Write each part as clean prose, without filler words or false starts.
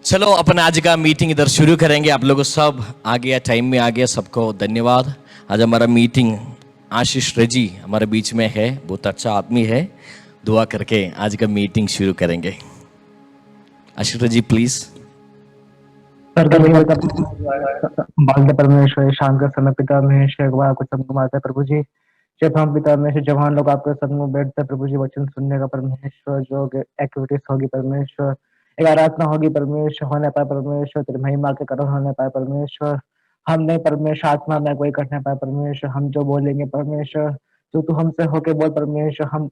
चलो अपन आज का मीटिंग इधर शुरू करेंगे। आप लोगों सब आ गया, टाइम में आ गया, सबको धन्यवाद। आज हमारा मीटिंग आशीष रजी हमारे बीच में है, बहुत अच्छा आदमी है। दुआ करके आज का मीटिंग शुरू करेंगे। आशीष रजी प्लीज। स्वर्गीय बालक परमेश्वर, शाम का समय पिता महेश्वर को संगमाता है प्रभु जी। जब हम पिता महेश्वर जवान लोग आपके सन्मुख बैठते हैं प्रभु जी, वचन सुनने का परमेश्वर, जो एक्टिविटीज होगी परमेश्वर, एक आराधना होगी परमेश्वर, होने पाए परमेश्वर, तेरी महिमा के कारण होने पाए परमेश्वर। हम नहीं परमेश्वर, आत्मा में कोई करने पाए परमेश्वर, हम जो बोलेंगे परमेश्वर, जो तू हमसे होके बोल परमेश्वर। हम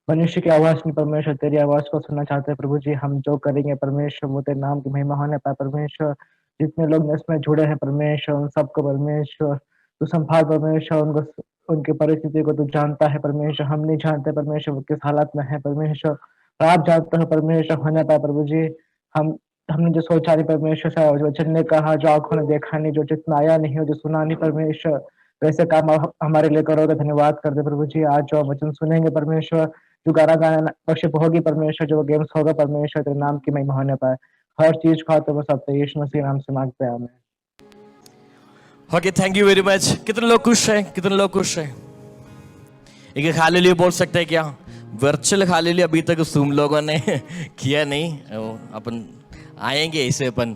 मनुष्य की आवाज नहीं परमेश्वर, तेरी आवाज को सुनना चाहते हैं प्रभु जी। हम जो करेंगे परमेश्वर, वो तेरे नाम की महिमा होने पाए परमेश्वर। जितने लोग इसमें जुड़े हैं परमेश्वर, उन सबको परमेश्वर तू संभाल परमेश्वर। उनको, उनकी परिस्थिति को तू जानता है परमेश्वर। हम नहीं जानते परमेश्वर वो किस हालत में है परमेश्वर, पर आप जानते हो परमेश्वर। होने पाए प्रभु जी। हम हमने जो सोचा नहीं परमेश्वर से, जो वचन ने कहा, जो आंखों ने देखा नहीं, जो जितना आया नहीं हो, जो सुना नहीं परमेश्वर, वैसे काम आप हमारे लिए करोगे। धन्यवाद करते प्रभु जी। आज जो वचन सुनेंगे परमेश्वर, जो गाना गाना वर्शिप होगी परमेश्वर, जो गेम्स होगा परमेश्वर, तेरे नाम की महिमा होने पाए। हर चीज खाते वो सब यीशु मसीह नाम से मांगते हैं, आमीन। Okay, thank you very much. कितने लोग खुश हैं? कितने लोग खुश हैं? एक हालेलुया बोल सकते हैं क्या? वर्चुअल हालेलुया अभी तक तुम लोगों ने किया नहीं, अपन आएंगे इसे अपन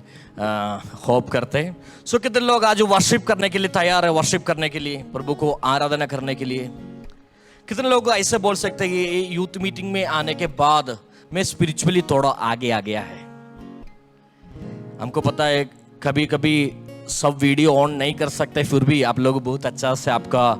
होप करते हैं। सो कितने लोग आज वर्शिप करने के लिए तैयार है? वर्शिप करने के लिए, प्रभु को आराधना करने के लिए। कितने लोग ऐसे बोल सकते हैं कि यूथ मीटिंग में आने के बाद मैं स्पिरिचुअली थोड़ा आगे आ गया है? हमको पता है कभी कभी सब वीडियो ऑन नहीं कर सकते, फिर भी आप लोग बहुत अच्छा से आपका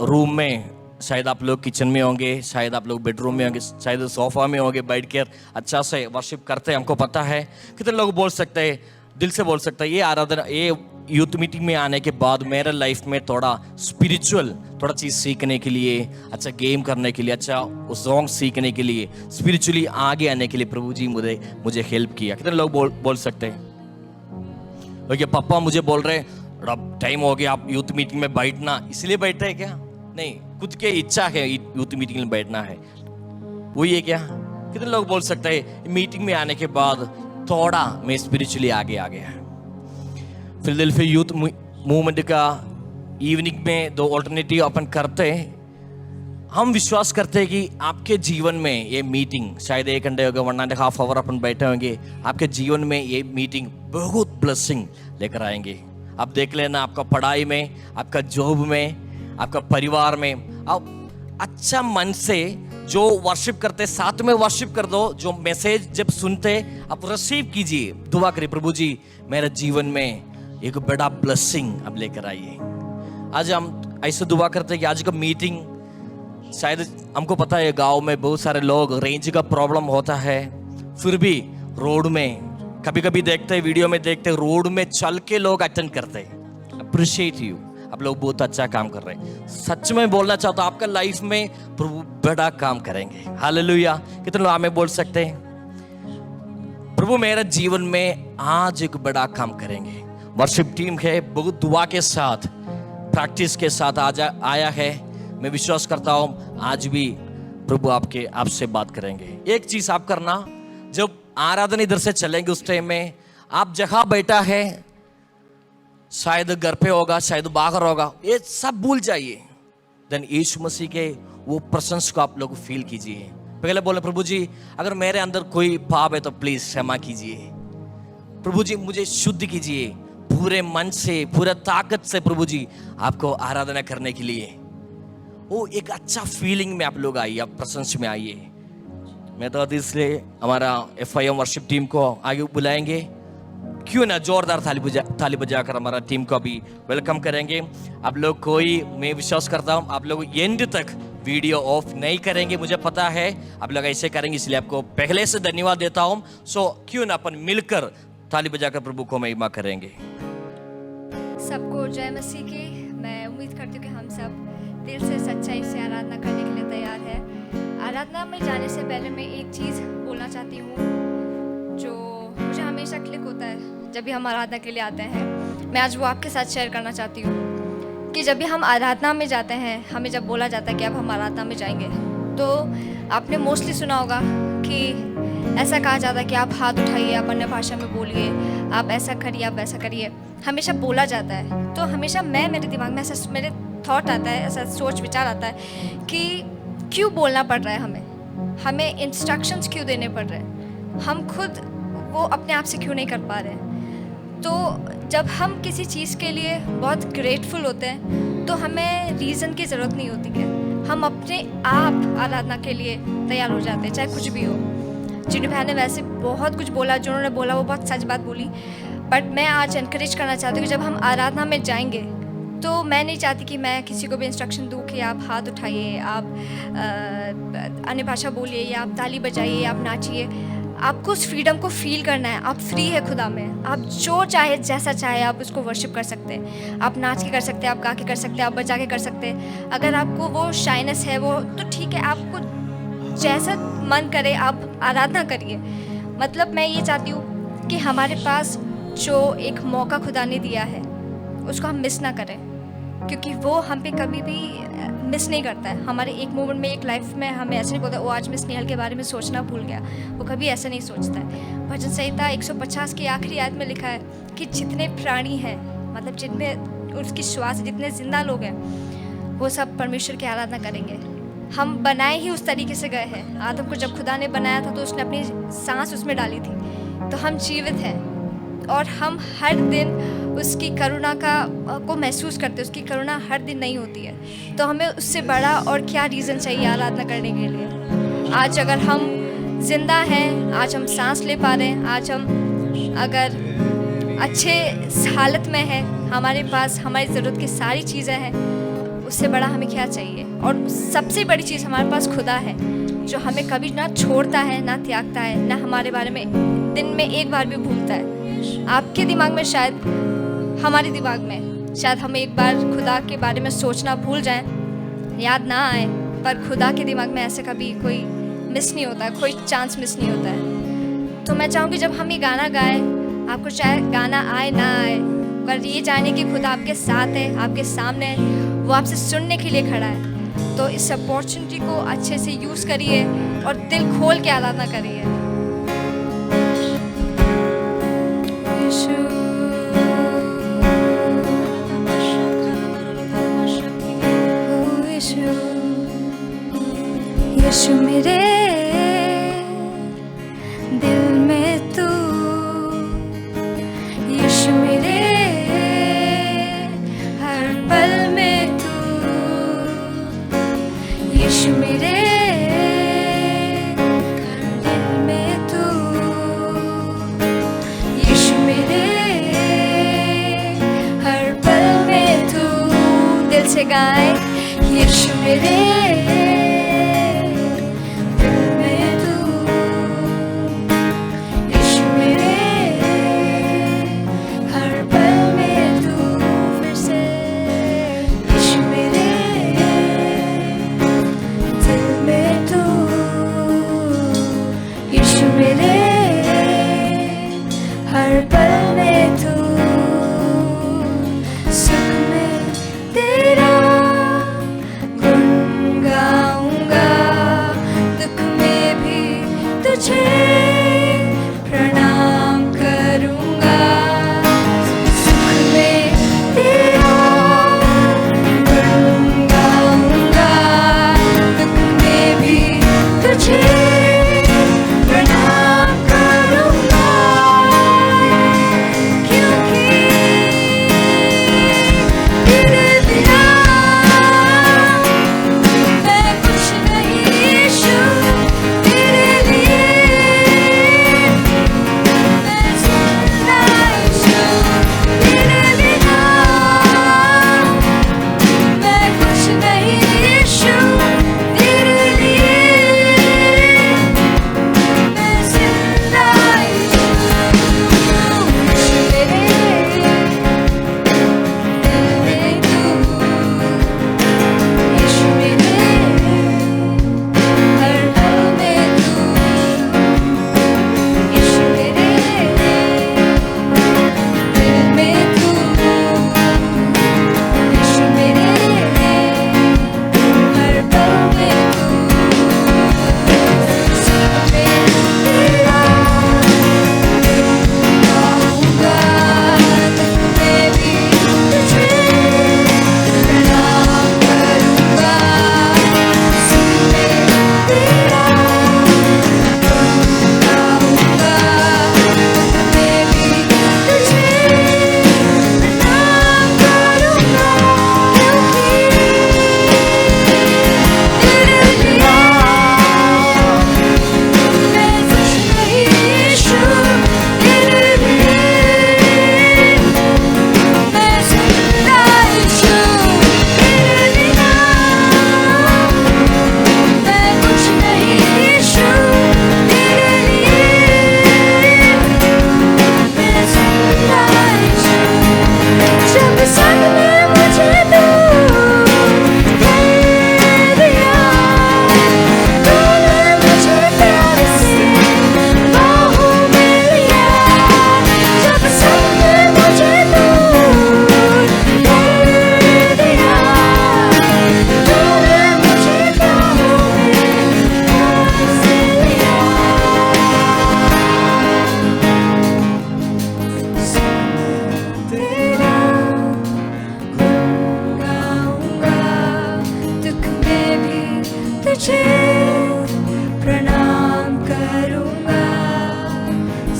रूम में, शायद आप लोग किचन में होंगे, शायद आप लोग बेडरूम में होंगे, शायद सोफा में होंगे, बैठ कर अच्छा से वर्शिप करते हैं। हमको पता है। कितने लोग बोल सकते हैं, दिल से बोल सकते हैं, ये आराधना, ये यूथ मीटिंग में आने के बाद मेरे लाइफ में थोड़ा स्पिरिचुअल, थोड़ा चीज़ सीखने के लिए, अच्छा गेम करने के लिए, अच्छा सॉन्ग सीखने के लिए, स्पिरिचुअली आगे आने के लिए प्रभु जी मुझे हेल्प किया। कितने लोग बोल सकते हैं? ओके, पापा मुझे बोल रहे अब टाइम हो गया, आप यूथ मीटिंग में बैठना, इसलिए बैठे हैं क्या? नहीं, खुद के इच्छा है यूथ मीटिंग में बैठना है, वही है क्या? कितने लोग बोल सकते हैं मीटिंग में आने के बाद थोड़ा मैं स्पिरिचुअली आगे आ गया? फिलडेल्फिया यूथ मूवमेंट का इवनिंग में 2 ऑल्टरनेटिव अपन करते हैं। हम विश्वास करते हैं कि आपके जीवन में ये मीटिंग, शायद 1 घंटे होगा, 1.5 आवर अपन बैठे होंगे, आपके जीवन में ये मीटिंग बहुत ब्लेसिंग लेकर आएंगे। आप देख लेना, आपका पढ़ाई में, आपका जॉब में, आपका परिवार में, आप अच्छा मन से जो वर्शिप करते, साथ में वर्शिप कर दो। जो मैसेज जब सुनते आप रिसीव कीजिए, दुआ करिए, प्रभु जी मेरे जीवन में एक बड़ा ब्लेसिंग अब लेकर आइए। आज हम ऐसे दुआ करते हैं कि आज का मीटिंग, शायद हमको पता है गांव में बहुत सारे लोग रेंज का प्रॉब्लम होता है, फिर भी रोड में कभी कभी देखते हैं, वीडियो में देखते हैं, रोड में चल के लोग अटेंड करते हैं। अप्रिशिएट यू, आप लोग बहुत अच्छा काम कर रहे हैं। सच में बोलना चाहता हूं, आपका लाइफ में प्रभु बड़ा काम करेंगे। हालेलुया। कितने लोग हमें बोल सकते हैं प्रभु मेरे जीवन में आज एक बड़ा काम करेंगे? वर्शिप टीम है, बहुत दुआ के साथ, प्रैक्टिस के साथ आज आया है। मैं विश्वास करता हूं आज भी प्रभु आपसे बात करेंगे। एक चीज आप करना, जब आराधना इधर से चलेंगे उस टाइम में आप जहां बैठा है, शायद घर पे होगा, शायद बाहर होगा, ये सब भूल जाइए। देन यीशु मसीह के वो प्रेजेंस को आप लोग फील कीजिए। पहले बोले, प्रभु जी अगर मेरे अंदर कोई पाप है तो प्लीज क्षमा कीजिए। प्रभु जी मुझे शुद्ध कीजिए, पूरे मन से, पूरे ताकत से प्रभु जी आपको आराधना करने के लिए। वो एक अच्छा फीलिंग में आप लोग आइए, आप प्रेजेंस में आइए। मैं तो इसलिए हमारा FIM वर्शिप टीम को आगे बुलाएंगे, क्यों ना जोरदार थाली बजाकर हमारा टीम को अभी वेलकम करेंगे। आप लोग कोई, मैं विश्वास करता हूँ आप लोग एंड तक वीडियो ऑफ नहीं करेंगे, मुझे पता है आप लोग ऐसे करेंगे, इसलिए आपको पहले से धन्यवाद देता हूँ। सो क्यों ना अपन मिलकर थाली बजाकर प्रभु को महिमा करेंगे। सबको जय मसीह की। मैं उम्मीद करती हूँ कि हम सब दिल से, सच्चाई से आराधना करने के लिए तैयार है। आराधना में जाने से पहले मैं एक चीज़ बोलना चाहती हूँ जो मुझे हमेशा क्लिक होता है जब भी हम आराधना के लिए आते हैं। मैं आज वो आपके साथ शेयर करना चाहती हूँ कि जब भी हम आराधना में जाते हैं, हमें जब बोला जाता है कि अब हम आराधना में जाएंगे, तो आपने मोस्टली सुना होगा कि ऐसा कहा जाता है कि आप हाथ उठाइए, आप अन्य भाषा में बोलिए, आप ऐसा करिए, आप वैसा करिए, हमेशा बोला जाता है। तो हमेशा मेरे दिमाग में ऐसा मेरे थॉट आता है, ऐसा सोच विचार आता है कि क्यों बोलना पड़ रहा है, हमें इंस्ट्रक्शंस क्यों देने पड़ रहे हैं, हम खुद वो अपने आप से क्यों नहीं कर पा रहे हैं। तो जब हम किसी चीज़ के लिए बहुत ग्रेटफुल होते हैं तो हमें रीज़न की ज़रूरत नहीं होती है, हम अपने आप आराधना के लिए तैयार हो जाते हैं, चाहे कुछ भी हो। जिन्होंने भाई ने वैसे बहुत कुछ बोला, जो उन्होंने बोला वो बहुत सच बात बोली, बट मैं आज इनकरेज करना चाहती हूँ कि जब हम आराधना में जाएंगे तो मैं नहीं चाहती कि मैं किसी को भी इंस्ट्रक्शन दूँ कि आप हाथ उठाइए, आप अन्य भाषा बोलिए, या आप ताली बजाइए, आप नाचिए। आपको उस फ्रीडम को फील करना है, आप फ्री है खुदा में, आप जो चाहे जैसा चाहे आप उसको वर्शिप कर सकते हैं, आप नाच के कर सकते हैं, आप गा के कर सकते हैं, आप बजा के कर सकते हैं। अगर आपको वो शाइनेस है वो तो ठीक है, आपको जैसा मन करे आप आराधना करिए। मतलब मैं ये चाहती हूँ कि हमारे पास जो एक मौका खुदा ने दिया है उसको हम मिस ना करें, क्योंकि वो हम पे कभी भी मिस नहीं करता है। हमारे एक मोमेंट में, एक लाइफ में हमें ऐसे नहीं बोलता वो आज मैं स्नेहल के बारे में सोचना भूल गया, वो कभी ऐसा नहीं सोचता है। भजन संहिता 150 की आखिरी आयत में लिखा है कि जितने प्राणी हैं, मतलब जिनमें उसकी श्वास, जितने जिंदा लोग हैं, वो सब परमेश्वर की आराधना करेंगे। हम बनाए ही उस तरीके से गए हैं। आदम को जब खुदा ने बनाया था तो उसने अपनी सांस उसमें डाली थी, तो हम जीवित हैं और हम हर दिन उसकी करुणा को महसूस करते हैं। उसकी करुणा हर दिन नहीं होती है, तो हमें उससे बड़ा और क्या रीज़न चाहिए आराधना करने के लिए। आज अगर हम जिंदा हैं, आज हम सांस ले पा रहे हैं, आज हम अगर अच्छे हालत में हैं, हमारे पास हमारी ज़रूरत की सारी चीज़ें हैं, उससे बड़ा हमें क्या चाहिए। और सबसे बड़ी चीज़ हमारे पास खुदा है, जो हमें कभी ना छोड़ता है, ना त्यागता है, ना हमारे बारे में दिन में एक बार भी भूलता है। आपके दिमाग में शायद, हमारे दिमाग में शायद हम एक बार खुदा के बारे में सोचना भूल जाएं, याद ना आए, पर खुदा के दिमाग में ऐसे कभी कोई मिस नहीं होता है, कोई चांस मिस नहीं होता है। तो मैं चाहूँगी जब हम ये गाना गाएं, आपको चाहे गाना आए ना आए, पर ये जाने कि खुदा आपके साथ है, आपके सामने है, वो आपसे सुनने के लिए खड़ा है। तो इस अपॉर्चुनिटी को अच्छे से यूज़ करिए और दिल खोल के आराधना करिए। यीशु मेरे दिल में तू, यीशु मेरे हर पल में तू, यीशु मेरे दिल में तू, यीशु मेरे हर पल में तू। दिल से गाए, यीशु मेरे प्रणाम करूंगा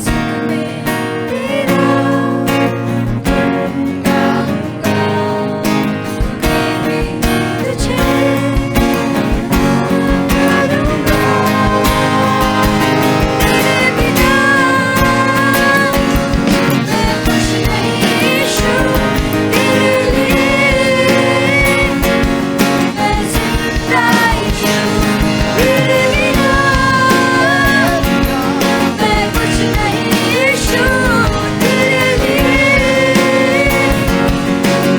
सुख में तेरा गुण गाऊंगा मैं भी तुझे करूंगा तेरे बिना मैं कुछ नहीं यीशु तेरे लिए मैं जिंदा ही हूँ तेरे बिना मैं कुछ नहीं यीशु तेरे लिए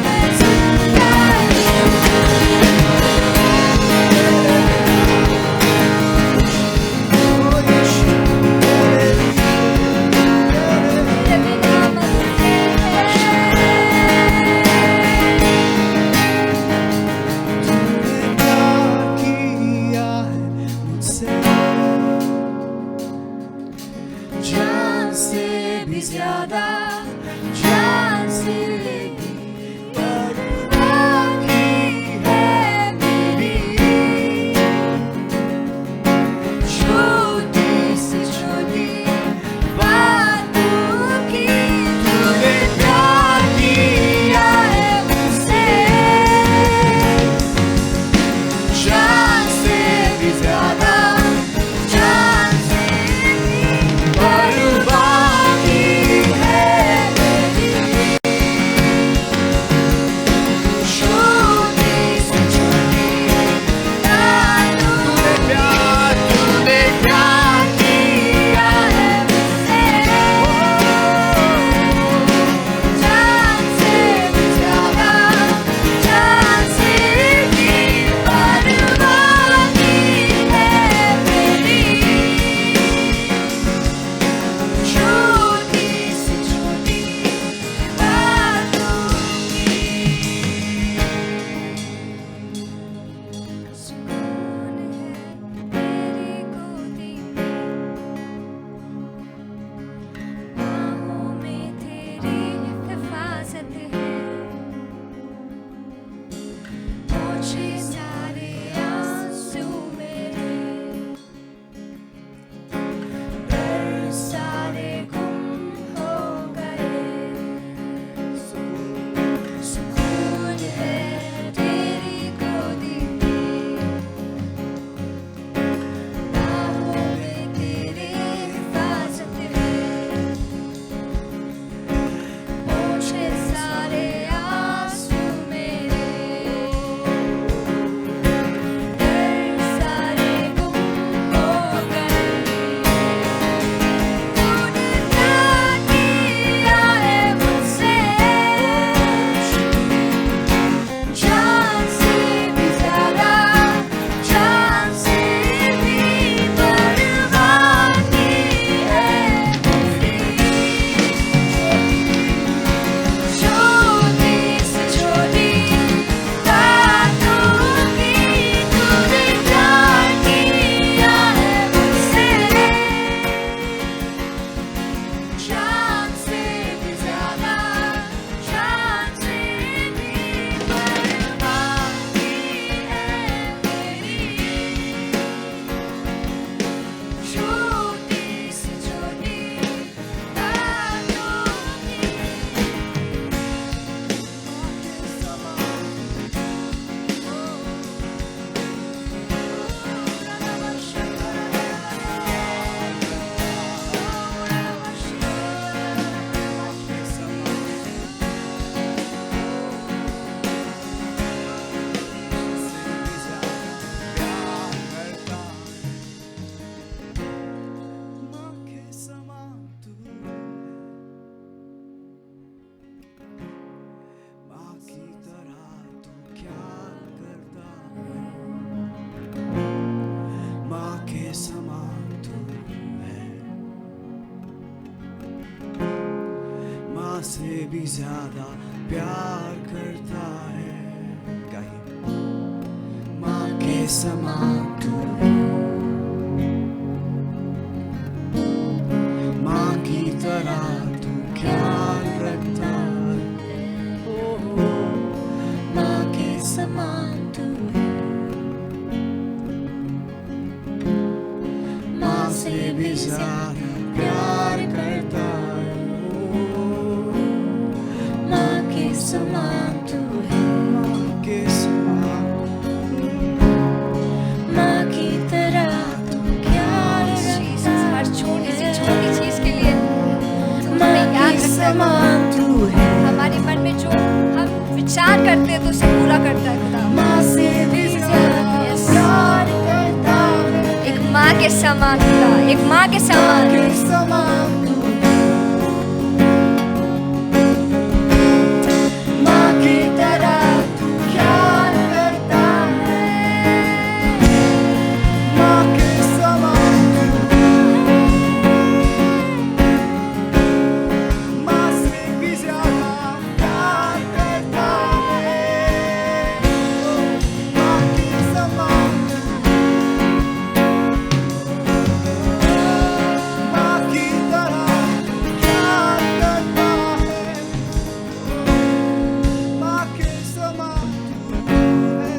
मैं जिंदा ही तेरे बिना जान से भी ज्यादा जान से भी बाकी है मेरी छोटी से छोटी बातों की तूने प्यार किया है मुझसे जान से भी ज्यादा जान से भी बाकी है मेरी छोटी से छोटी बातों तूने प्यार किया है मुझसे जान से भी ज्यादा जान से भी बाकी है मेरी छोटी से छोटी बातों की सुकून है तेरी गोदी बाहों में तेरी हिफाजत है मुझे सारे आंसू मेरे डर सारे गुम हो गए सुकून है तेरी गोदी बाहों में तेरी हिफाजत है मुझे सारे आंसू मेरे डर सारे गुम हो गए तूने प्यार किया है मुझसे जान से भी ज्यादा जान से भी बाकी है मेरी छोटी से छोटी बातों की तूने प्यार किया है मुझसे जान से भी ज्यादा जान से भी बाकी है मेरी छोटी से छोटी बातों से भी ज्यादा प्यार करता है गाइए माँ के समान तू माँ की तरह तू ख्याल रखता है माँ के समान तू से भी ज्यादा प्यार करता है। माँ के समान तू है, माँ के समान, माँ की तरह तू ख्याल रखता हर छोटी से छोटी चीज के लिए माँ हमें याद के रखता है। समान तू है, हमारे मन में जो हम विचार करते हैं तो उसे पूरा करता है खुदा। माँ से भी ज्यादा Yes. प्यार करता है, एक माँ के समान खुदा, एक माँ के समान। के समान तू है, माँ की तरह तू ख्याल करता है, माँ के समान, माँ से भी ज्यादा प्यार करता है। माँ के समान, माँ की तरह प्यार करता है। माँ के समान तू है।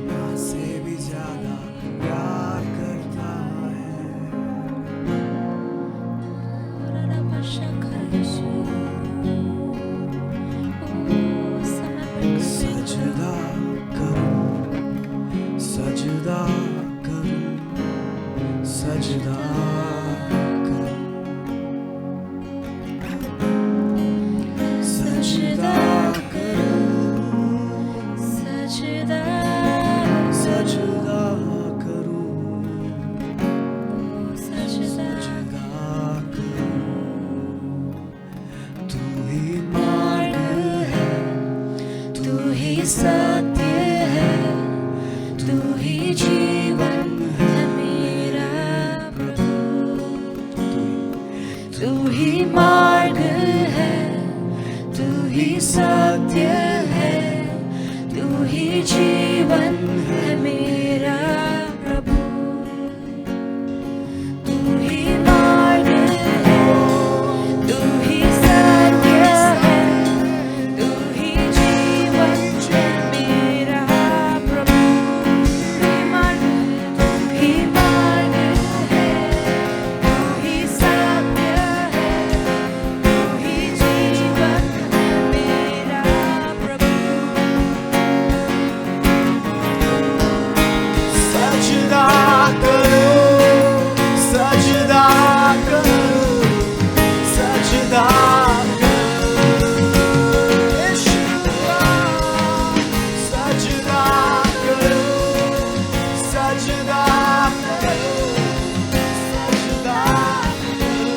माँ से भी ज्यादा प्यार करता है। सजदा करूं, सजदा करूं, सजदा करूं, सजदा करूं, सजदा सजदा करूं, सजदा सजदा करूं। तू ही मार्ग है, तू ही सत्य है, तू ही जीवन है मेरा प्रभु, तू ही मार्ग है, तू ही सत्य है, तू ही जीवन है मेरा प्रभु, तू ही मार्ग है, तू ही सत्य है, तू ही जीवन है मेरा प्रभु, तू ही मार्ग है, तू ही सत्य है, तू ही जीवन है मेरा प्रभु। सजदा करूं, सजदा करूं, सजदा करूं। यीशुआ, सजदा करूं, सजदा करूं, सजदा करूं।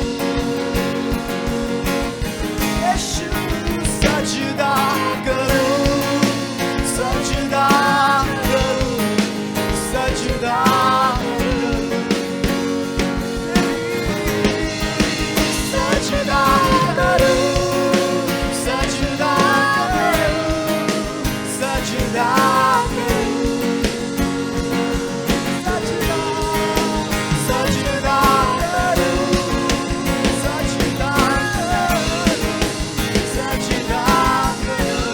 यीशु, सजदा करूं, सजदा करूं, सजदा करूं। सजदा करूं, सजदा करूं, सजदा करूं। सजदा, सजदा करूं, सजदा करूं, सजदा करूं।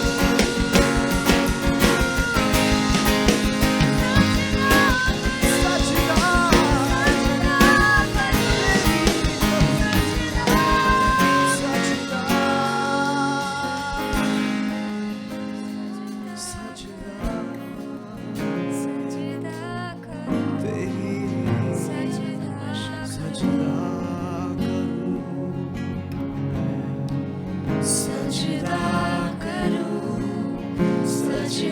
सजदा करूं, सजदा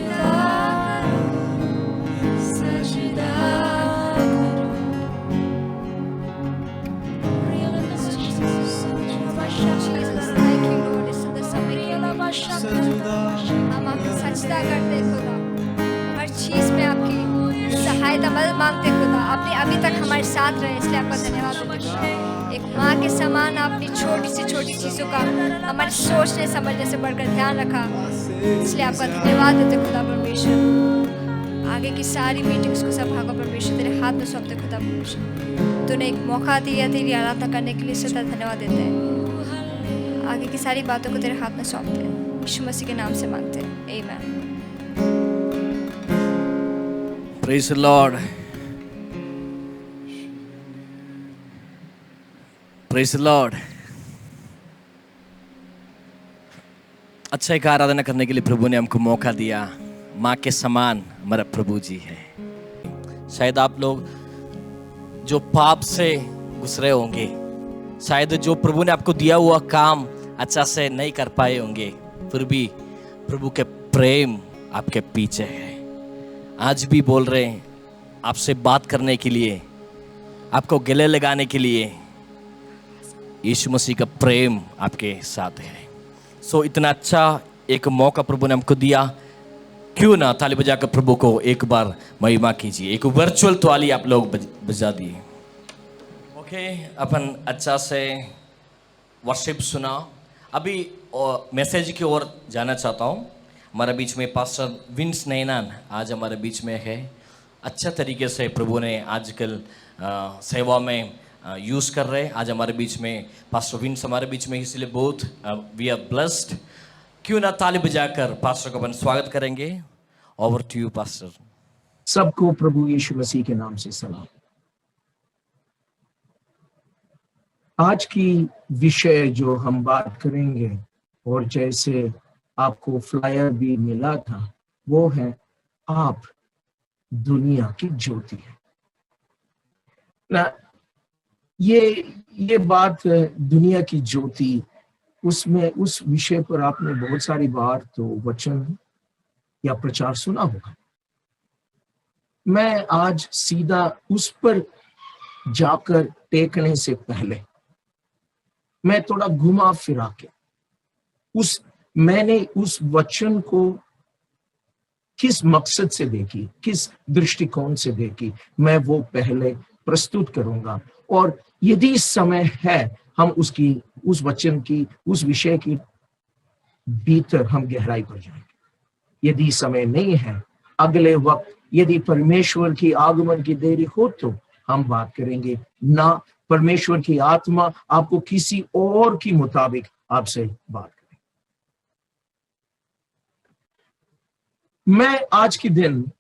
करूं, सजदा Jesus, thank you Lord, इस सुंदर समय के लिए हम आपकी सजदा करते हैं खुदा। हर चीज में आपकी सहायता मदद मांगते हैं खुदा। आपने अभी तक हमारे साथ रहे, इसलिए आपका धन्यवाद देते हैं खुदा। एक माँ के समान आपने छोटी से छोटी चीजों का हमारे सोचने समझने से बढ़कर ध्यान रखा, इसलिए आपका धन्यवाद देते खुदा परमेश्वर। आगे की सारी मीटिंग्स को सब भागो परमेश्वर तेरे हाथ में सौंपते खुदा परमेश्वर। तूने एक मौका दिया तेरी आराधना करने के लिए, सदा धन्यवाद देते हैं। आगे की सारी बातों को तेरे हाथ में सौंपते हैं, यीशु मसीह के नाम से मांगते हैं, आमीन। Praise the Lord. Praise Lord. अच्छा एक आराधना करने के लिए प्रभु ने हमको मौका दिया। माँ के समान हमारा प्रभु जी है। शायद आप लोग जो पाप से गुजरे होंगे, शायद जो प्रभु ने आपको दिया हुआ काम अच्छा से नहीं कर पाए होंगे, फिर भी प्रभु के प्रेम आपके पीछे है। आज भी बोल रहे हैं आपसे बात करने के लिए, आपको गले लगाने के लिए। यीशु मसीह का प्रेम आपके साथ है। सो इतना अच्छा एक मौका प्रभु ने हमको दिया, क्यों ना ताली बजाकर प्रभु को एक बार महिमा कीजिए। एक वर्चुअल ताली आप लोग बजा दिए। ओके, अपन अच्छा से वर्शिप सुना। अभी मैसेज की ओर जाना चाहता हूँ। हमारे बीच में पास्टर विंस नैनान आज हमारे बीच में है। अच्छा तरीके से प्रभु ने आजकल सेवा में यूज़ कर रहे हैं। आज हमारे बीच में पास्टर विंस हमारे बीच में, इसलिए बहुत वी आर ब्लेस्ड। क्यों ना ताली बजाकर पास्टर को अपन स्वागत करेंगे। Over to you pastor. सबको प्रभु यीशु मसीह के नाम से सलाम। आज की विषय जो हम बात करेंगे, और जैसे आपको फ्लायर भी मिला था, वो है आप दुनिया की ज्योति है ना। ये बात दुनिया की ज्योति, उसमें उस विषय पर आपने बहुत सारी बार तो वचन या प्रचार सुना होगा। मैं आज सीधा उस पर जाकर टेकने से पहले मैं थोड़ा घुमा फिरा के मैंने उस वचन को किस मकसद से देखी, किस दृष्टिकोण से देखी, मैं वो पहले प्रस्तुत करूंगा। और यदि समय है, हम उस वचन की, उस विषय की भीतर हम गहराई पर जाएंगे। यदि समय नहीं है, अगले वक्त यदि परमेश्वर की आगमन की देरी हो तो हम बात करेंगे ना। परमेश्वर की आत्मा आपको किसी और की मुताबिक आपसे बात करें। मैं आज के दिन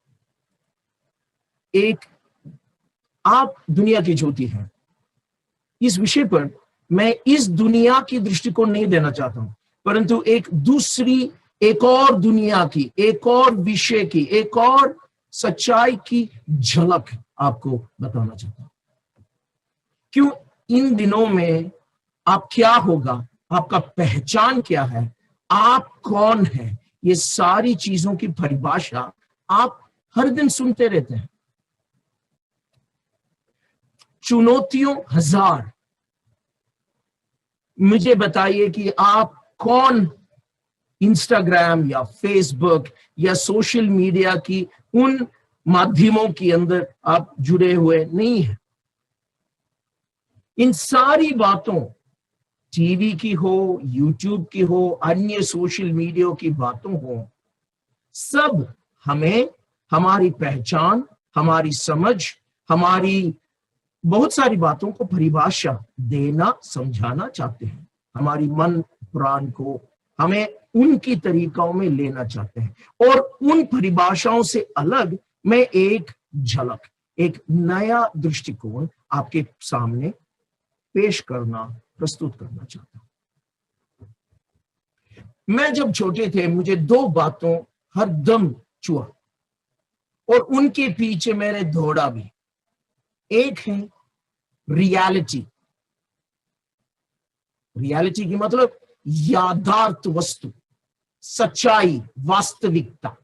आप दुनिया की ज्योति हैं, इस विषय पर मैं इस दुनिया की दृष्टिकोण नहीं देना चाहता हूं, परंतु एक और दुनिया की, एक और विषय की, एक और सच्चाई की झलक आपको बताना चाहता हूं। क्यों इन दिनों में आप क्या होगा, आपका पहचान क्या है, आप कौन है, ये सारी चीजों की परिभाषा आप हर दिन सुनते रहते हैं। चुनौतियों हजार। मुझे बताइए कि आप कौन इंस्टाग्राम या फेसबुक या सोशल मीडिया की उन माध्यमों के अंदर आप जुड़े हुए नहीं हैं। इन सारी बातों, टीवी की हो, यूट्यूब की हो, अन्य सोशल मीडिया की बातों हो, सब हमें हमारी पहचान, हमारी समझ, हमारी बहुत सारी बातों को परिभाषा देना, समझाना चाहते हैं। हमारी मन प्राण को हमें उनकी तरीकों में लेना चाहते हैं। और उन परिभाषाओं से अलग मैं एक झलक, एक नया दृष्टिकोण आपके सामने पेश करना, प्रस्तुत करना चाहता हूं। मैं जब छोटे थे, मुझे दो बातों हर दम छुआ और उनके पीछे मैंने दौड़ा भी। एक है रियलिटी। रियलिटी की मतलब याथार्थ वस्तु, सच्चाई, वास्तविकता।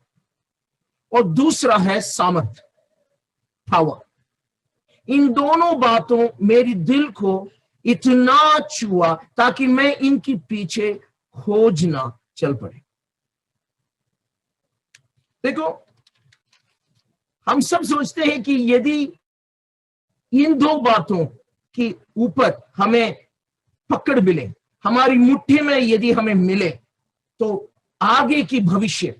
और दूसरा है सामर्थ, पावर। इन दोनों बातों मेरी दिल को इतना छुआ ताकि मैं इनके पीछे खोजना चल पड़े। देखो, हम सब सोचते हैं कि यदि इन दो बातों के ऊपर हमें पकड़ मिले, हमारी मुट्ठी में यदि हमें मिले, तो आगे की भविष्य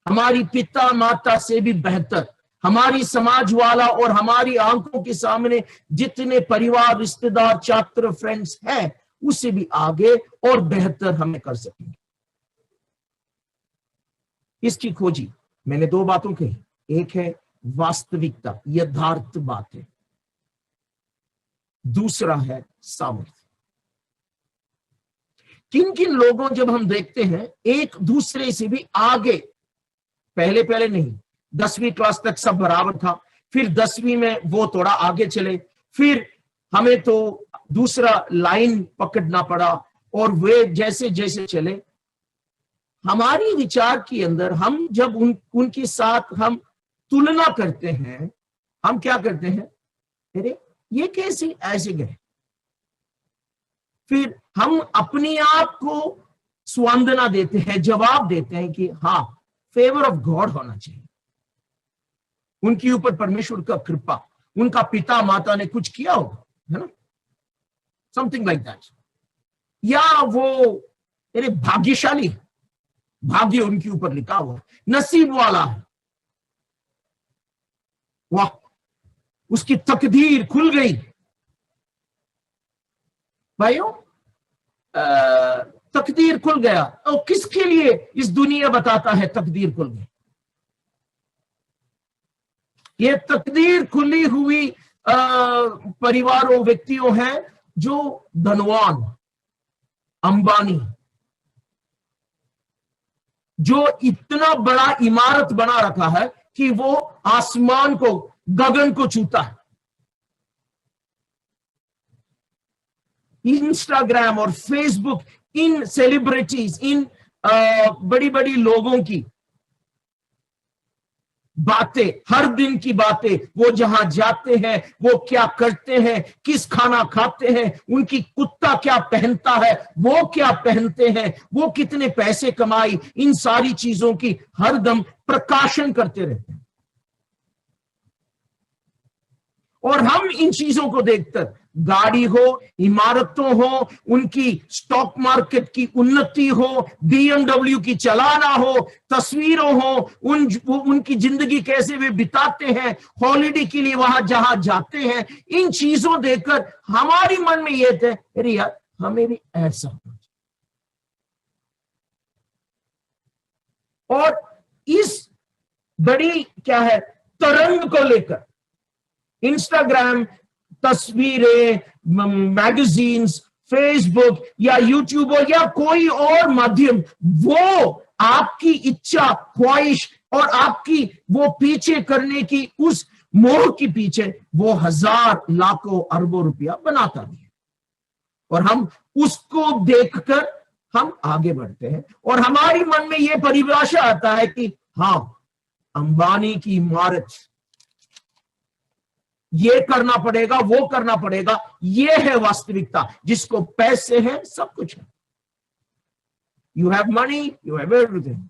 हमारी पिता माता से भी बेहतर, हमारी समाज वाला और हमारी आंखों के सामने जितने परिवार, रिश्तेदार, छात्र, फ्रेंड्स हैं, उससे भी आगे और बेहतर हमें कर सकेंगे। इसकी खोजी मैंने दो बातों कही। एक है वास्तविकता, यथार्थ बात है। दूसरा है सामर्थ्य। किन किन लोगों जब हम देखते हैं एक दूसरे से भी आगे, पहले पहले नहीं, 10वीं क्लास तक सब बराबर था, फिर 10वीं में वो थोड़ा आगे चले, फिर हमें तो दूसरा लाइन पकड़ना पड़ा, और वे जैसे जैसे चले, हमारी विचार के अंदर हम जब उनके साथ हम तुलना करते हैं, हम क्या करते हैं, अरे ये कैसे ऐसे गए। फिर हम अपने आप को स्वांदना देते हैं, जवाब देते हैं कि हाँ, फेवर ऑफ गॉड होना चाहिए, उनके ऊपर परमेश्वर का कृपा, उनका पिता माता ने कुछ किया होगा, है ना, समथिंग लाइक दैट। या वो अरे भाग्यशाली, भाग्य उनके ऊपर लिखा हुआ, नसीब वाला है, वाह, उसकी तकदीर खुल गई। भाइयों, तकदीर खुल गया, और किसके लिए इस दुनिया बताता है तकदीर खुल गई। ये तकदीर खुली हुई परिवारों, व्यक्तियों हैं जो धनवान, अंबानी, जो इतना बड़ा इमारत बना रखा है कि वो आसमान को, गगन को छूता है। इंस्टाग्राम और फेसबुक, इन सेलिब्रिटीज, इन बड़ी बड़ी लोगों की बातें, हर दिन की बातें, वो जहां जाते हैं, वो क्या करते हैं, किस खाना खाते हैं, उनकी कुत्ता क्या पहनता है, वो क्या पहनते हैं, वो कितने पैसे कमाई, इन सारी चीजों की हरदम प्रकाशन करते रहते हैं। और हम इन चीजों को देखकर, गाड़ी हो, इमारतों हो, उनकी स्टॉक मार्केट की उन्नति हो, BMW की चलाना हो, तस्वीरों हो, उनकी जिंदगी कैसे वे बिताते हैं, हॉलिडे के लिए वहां जहां जाते हैं, इन चीजों देखकर हमारी मन में ये थे, अरे यार हमें भी ऐसा होना चाहिए। और इस बड़ी क्या है तरंग को लेकर इंस्टाग्राम, तस्वीरें, मैगजीन्स, फेसबुक या यूट्यूब या कोई और माध्यम, वो आपकी इच्छा, ख्वाहिश और आपकी वो पीछे करने की उस मोह के पीछे वो हजार, लाखों, अरबों रुपया बनाता भी है, और हम उसको देखकर हम आगे बढ़ते हैं, और हमारी मन में ये परिभाषा आता है कि हाँ, अंबानी की इमारत, ये करना पड़ेगा, वो करना पड़ेगा, ये है वास्तविकता। जिसको पैसे हैं सब कुछ है, you have money, you have everything.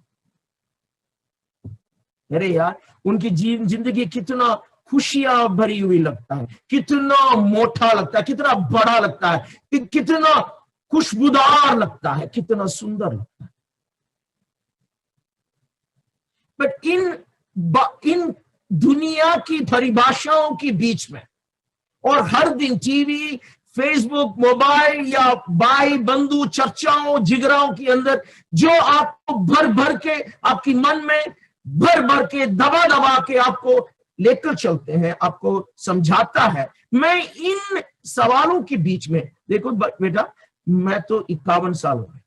अरे यार, उनकी जिंदगी कितना खुशियां भरी हुई लगता है, कितना मोटा लगता है, कितना बड़ा लगता है, कितना खुशबूदार लगता है, कितना सुंदर लगता है। बट इन दुनिया की परिभाषाओं के बीच में, और हर दिन टीवी, फेसबुक, मोबाइल या भाई बंधु चर्चाओं, जिगराओं के अंदर जो आपको भर भर के, आपकी मन में भर भर के, दबा दबा के आपको लेकर चलते हैं, आपको समझाता है। मैं इन सवालों के बीच में, देखो बेटा, मैं तो 51 साल हो गए,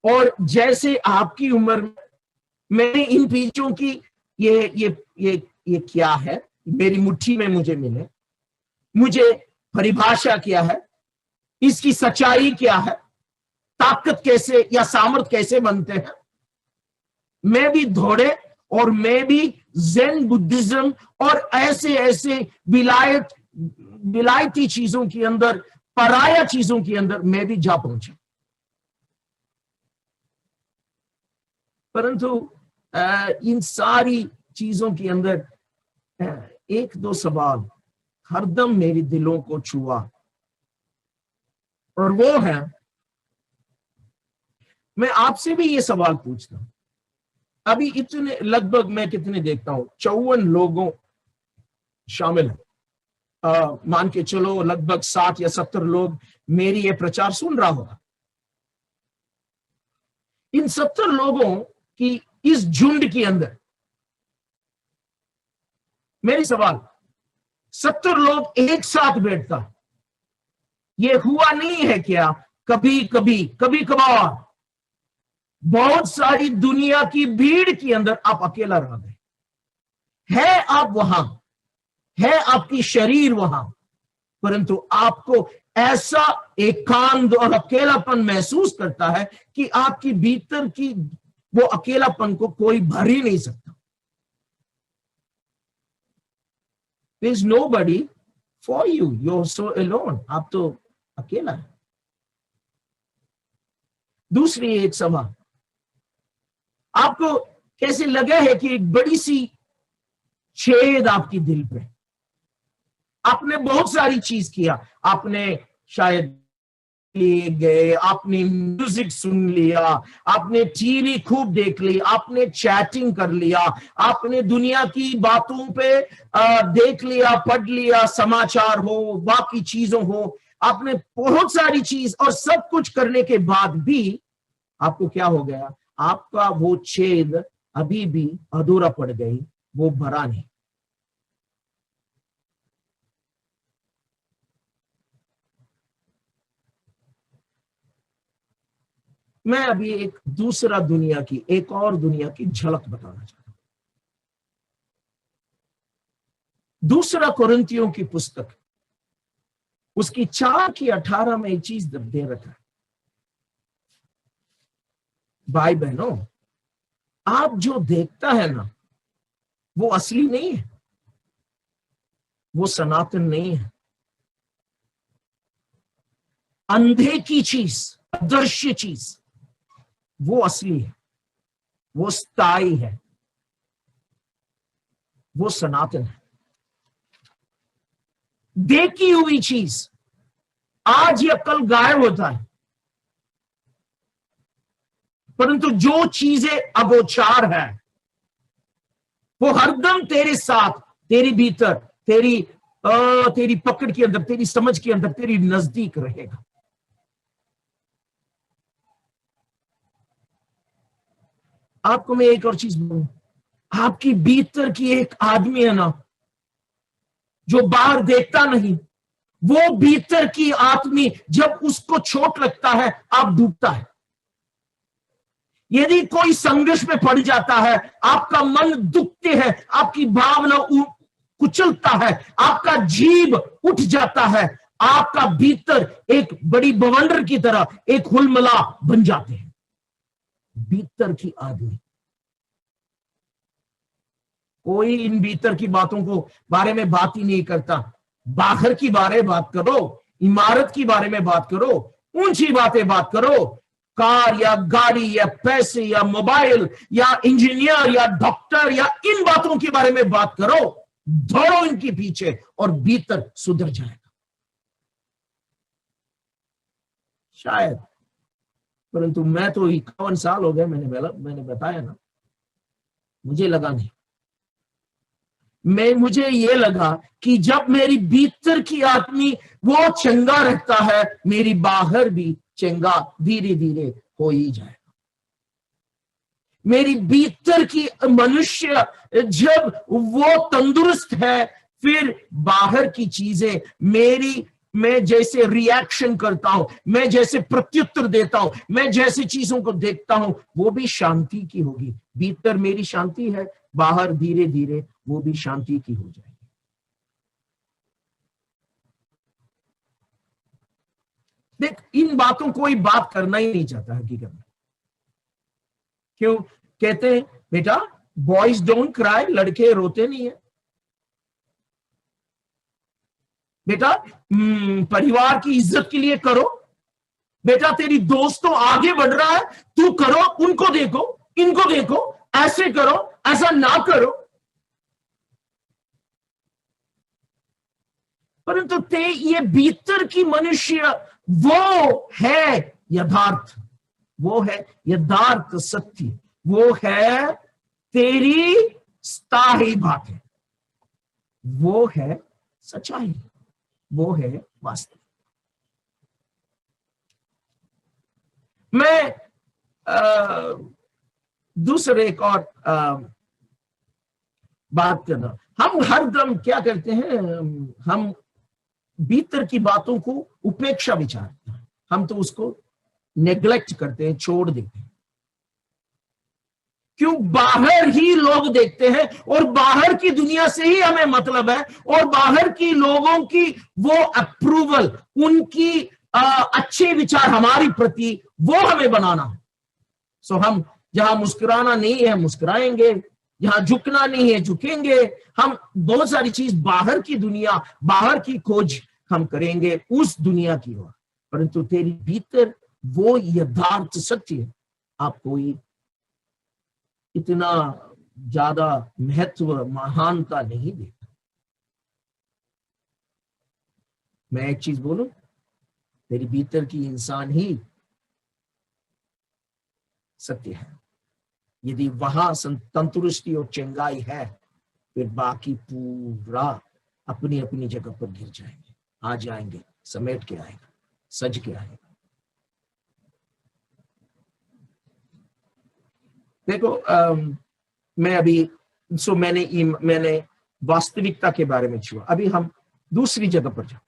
और जैसे आपकी उम्र में मैंने इन बीचों की ये क्या है, मेरी मुट्ठी में मुझे मिले, मुझे परिभाषा क्या है, इसकी सच्चाई क्या है, ताकत कैसे या सामर्थ कैसे बनते हैं, मैं भी दौड़े, और मैं भी ज़ेन बुद्धिज्म और ऐसे ऐसे विलायती चीजों के अंदर, पराया चीजों के अंदर मैं भी जा पहुंचा। परंतु इन सारी चीजों के अंदर एक दो सवाल हरदम मेरे दिलों को छुआ, और वो है, मैं आपसे भी ये सवाल पूछता हूं। अभी इतने, लगभग मैं कितने देखता हूं, 54 लोगों शामिल हैं, मान के चलो लगभग 60 या 70 लोग मेरी ये प्रचार सुन रहा होगा। इन 70 लोगों की इस झुंड के अंदर मेरी सवाल, 70 लोग एक साथ बैठता, ये हुआ नहीं है क्या कभी कभार बहुत सारी दुनिया की भीड़ के अंदर आप अकेला रह गए। है आप वहां, है आपकी शरीर वहां, परंतु आपको ऐसा एकांत और अकेलापन महसूस करता है कि आपकी भीतर की वो अकेलापन को कोई भर ही नहीं सकता। There is nobody for you. You're so alone. आप तो अकेला है। दूसरी एक सवाल, आपको कैसे लगा है कि एक बड़ी सी छेद आपकी दिल पे, आपने बहुत सारी चीज किया, आपने शायद लिए गए, आपने म्यूजिक सुन लिया, आपने टीवी खूब देख ली, आपने चैटिंग कर लिया, आपने दुनिया की बातों पे देख लिया, पढ़ लिया, समाचार हो, बाकी चीजों हो, आपने बहुत सारी चीज और सब कुछ करने के बाद भी आपको क्या हो गया? आपका वो छेद अभी भी अधूरा पड़ गई, वो भरा नहीं। मैं अभी एक और दुनिया की झलक बताना चाहता हूं। दूसरा कोरिन्थियों की पुस्तक उसकी 4:18 में एक चीज दे रखा है। भाई बहनों, आप जो देखता है ना, वो असली नहीं है, वो सनातन नहीं है। अंधे की चीज, अदृश्य चीज, वो असली है, वो स्थायी है, वो सनातन है। देखी हुई चीज आज या कल गायब होता है, परंतु जो चीजें अगोचर है वो हरदम तेरे साथ, तेरी भीतर, तेरी पकड़ के अंदर, तेरी समझ के अंदर, तेरी नजदीक रहेगा। आपको मैं एक और चीज बोलूं, आपकी भीतर की एक आदमी है ना, जो बाहर देखता नहीं, वो भीतर की आदमी जब उसको चोट लगता है, आप डूबता है। यदि कोई संघर्ष में पड़ जाता है, आपका मन दुखते है, आपकी भावना कुचलता है, आपका जीव उठ जाता है, आपका भीतर एक बड़ी बवंडर की तरह एक हुलमला बन जाते हैं। भीतर की आदमी, कोई इन भीतर की बातों को बारे में बात ही नहीं करता। बाहर की बारे बात करो, इमारत की बारे में बात करो, ऊंची बातें बात करो, कार या गाड़ी या पैसे या मोबाइल या इंजीनियर या डॉक्टर या इन बातों के बारे में बात करो, दौड़ो इनके पीछे और भीतर सुधर जाएगा शायद। परंतु मैं तो 51 साल हो गए, मैंने बताया ना, मुझे लगा नहीं। मुझे ये लगा कि जब मेरी भीतर की आदमी वो चंगा रहता है, मेरी बाहर भी चंगा धीरे धीरे हो ही जाएगा। मेरी भीतर की मनुष्य जब वो तंदुरुस्त है, फिर बाहर की चीजें मैं जैसे रिएक्शन करता हूं, मैं जैसे प्रत्युत्तर देता हूं, मैं जैसे चीजों को देखता हूं, वो भी शांति की होगी। भीतर मेरी शांति है, बाहर धीरे धीरे वो भी शांति की हो जाएगी। देख, इन बातों कोई बात करना ही नहीं चाहता हकीकत में। क्यों कहते हैं बेटा, बॉयज डोंट क्राई, लड़के रोते नहीं है बेटा, परिवार की इज्जत के लिए करो बेटा, तेरी दोस्त तो आगे बढ़ रहा है, तू करो, उनको देखो, इनको देखो, ऐसे करो, ऐसा ना करो। परंतु ये भीतर की मनुष्य, वो है यथार्थ, वो है यथार्थ सत्य, वो है तेरी स्थायी बातें, वो है सच्चाई, वो है वास्तव। मैं दूसरे एक और बात करना, हम हरदम क्या करते हैं, हम भीतर की बातों को उपेक्षा विचारते हैं। हम तो उसको नेग्लेक्ट करते हैं, छोड़ देते हैं। क्यों? बाहर ही लोग देखते हैं और बाहर की दुनिया से ही हमें मतलब है, और बाहर की लोगों की वो अप्रूवल, उनकी अच्छे विचार हमारी प्रति, वो हमें बनाना है। सो हम जहां मुस्कुराना नहीं है मुस्कुराएंगे, जहां झुकना नहीं है झुकेंगे। हम बहुत सारी चीज बाहर की दुनिया, बाहर की खोज हम करेंगे उस दुनिया की ओर, परंतु तेरी भीतर वो यथार्थ सत्य है आप कोई इतना ज्यादा महत्व, महानता नहीं देता। मैं एक चीज बोलूं, तेरी भीतर की इंसान ही सत्य है। यदि वहां तंदुरुस्ती और चंगाई है, फिर बाकी पूरा अपनी अपनी जगह पर गिर जाएंगे, आ जाएंगे, समेट के आएगा, सज के आएगा। देखो मैंने वास्तविकता के बारे में छुआ। अभी हम दूसरी जगह पर जाओ,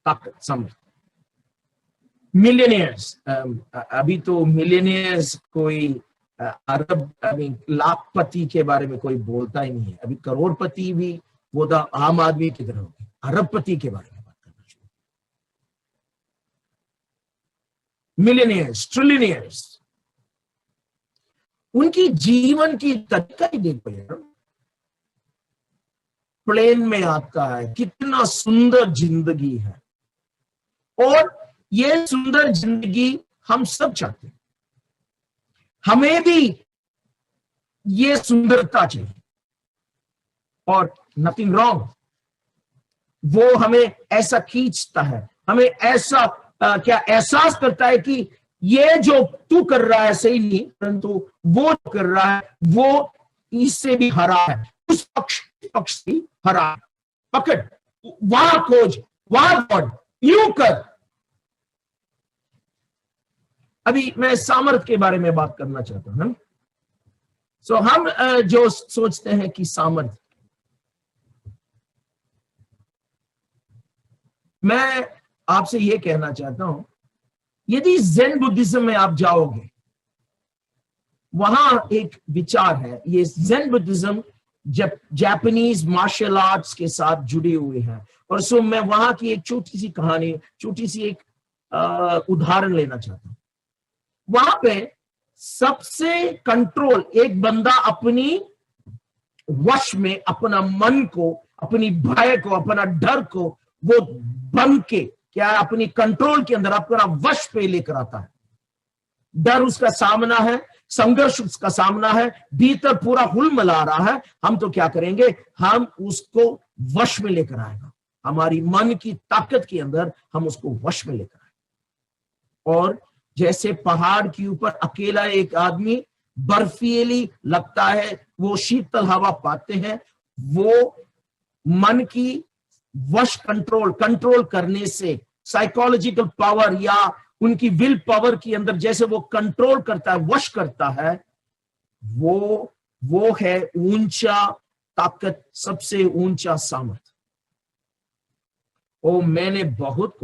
ताकत, समर्थ, मिलियनियर्स। अभी तो मिलियनियर्स कोई अरब लाखपति के बारे में कोई बोलता ही नहीं है। अभी करोड़पति भी वो तो आम आदमी की तरह हो गए, अरबपति के बारे में बात करना शुरू। मिलियनियर्स, ट्रिलियनियर्स, उनकी जीवन की तरीका ही देखो यार। प्लेन में आता है, कितना सुंदर जिंदगी है, और ये सुंदर जिंदगी हम सब चाहते हैं। हमें भी ये सुंदरता चाहिए, और नथिंग रॉन्ग। वो हमें ऐसा खींचता है, हमें ऐसा क्या एहसास करता है कि ये जो तू कर रहा है सही नहीं, परंतु वो कर रहा है वो इससे भी हरा है, उस पक्ष से हरा है। पकड़, वहां खोज, वहां दौड़, यूं कर। अभी मैं सामर्थ के बारे में बात करना चाहता हूं। सो हम जो सोचते हैं कि सामर्थ, मैं आपसे यह कहना चाहता हूं, यदि ज़ेन बुद्धिज्म में आप जाओगे, वहां एक विचार है। ये ज़ेन बुद्धिज्म जब जापानीज मार्शल आर्ट्स के साथ जुड़े हुए हैं, और सो मैं वहां की एक छोटी सी कहानी, छोटी सी एक उदाहरण लेना चाहता हूं। वहां पे सबसे कंट्रोल, एक बंदा अपनी वश में अपना मन को, अपनी भय को, अपना डर को वो बन के क्या अपनी कंट्रोल के अंदर अपना वश पे लेकर आता है। डर उसका सामना है, संघर्ष उसका सामना है, भीतर पूरा हुलमला रहा है। हम तो क्या करेंगे, हम उसको वश में लेकर आएगा। हमारी मन की ताकत के अंदर हम उसको वश में लेकर आएंगे। और जैसे पहाड़ के ऊपर अकेला एक आदमी, बर्फीली लगता है, वो शीतल हवा पाते हैं, वो मन की वश कंट्रोल करने से, साइकोलॉजिकल पावर या उनकी विल पावर के अंदर जैसे वो कंट्रोल करता है, वश करता है, वो है ऊंचा ताकत, सबसे ऊंचा सामर्थ। मैंने बहुत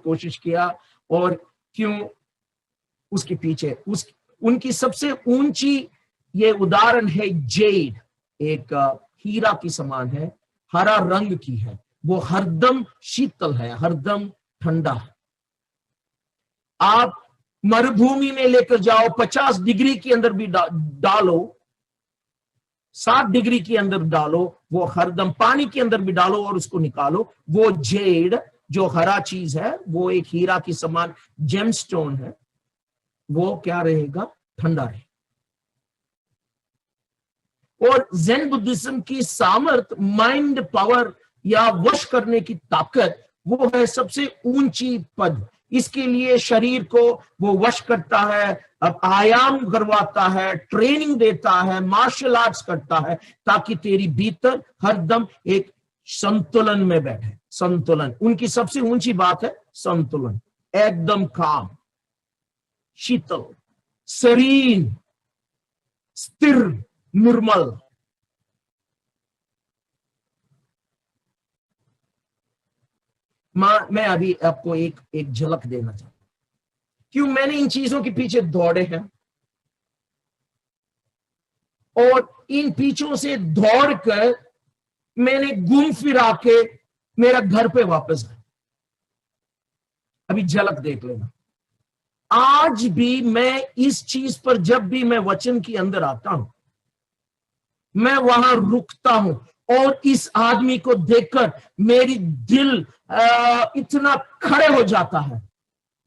कोशिश किया, और क्यों उसके पीछे उनकी सबसे ऊंची ये उदाहरण है जेड, एक हीरा की समान है, हरा रंग की है, वो हरदम शीतल है, हरदम ठंडा है। आप मरुभूमि में लेकर जाओ, 50 डिग्री के अंदर भी डालो, 7 डिग्री के अंदर डालो, वो हरदम, पानी के अंदर भी डालो और उसको निकालो, वो जेड जो हरा चीज है, वो एक हीरा की समान जेमस्टोन है, वो क्या रहेगा, ठंडा रहेगा। और ज़ेन बुद्धिज्म की सामर्थ, माइंड पावर या वश करने की ताकत, वो है सबसे ऊंची पद। इसके लिए शरीर को वो वश करता है, अब आयाम करवाता है, ट्रेनिंग देता है, मार्शल आर्ट्स करता है, ताकि तेरी भीतर हरदम एक संतुलन में बैठे। संतुलन, उनकी सबसे ऊंची बात है संतुलन, एकदम काम, शीतल, serene, स्थिर, निर्मल। मैं अभी आपको एक झलक देना चाहता हूं क्यों मैंने इन चीजों के पीछे दौड़े हैं, और इन पीछों से दौड़कर मैंने घूम फिरा के मेरा घर पे वापस आया। अभी झलक देख लेना। आज भी मैं इस चीज पर, जब भी मैं वचन के अंदर आता हूं, मैं वहां रुकता हूं और इस आदमी को देखकर मेरी दिल इतना खड़े हो जाता है।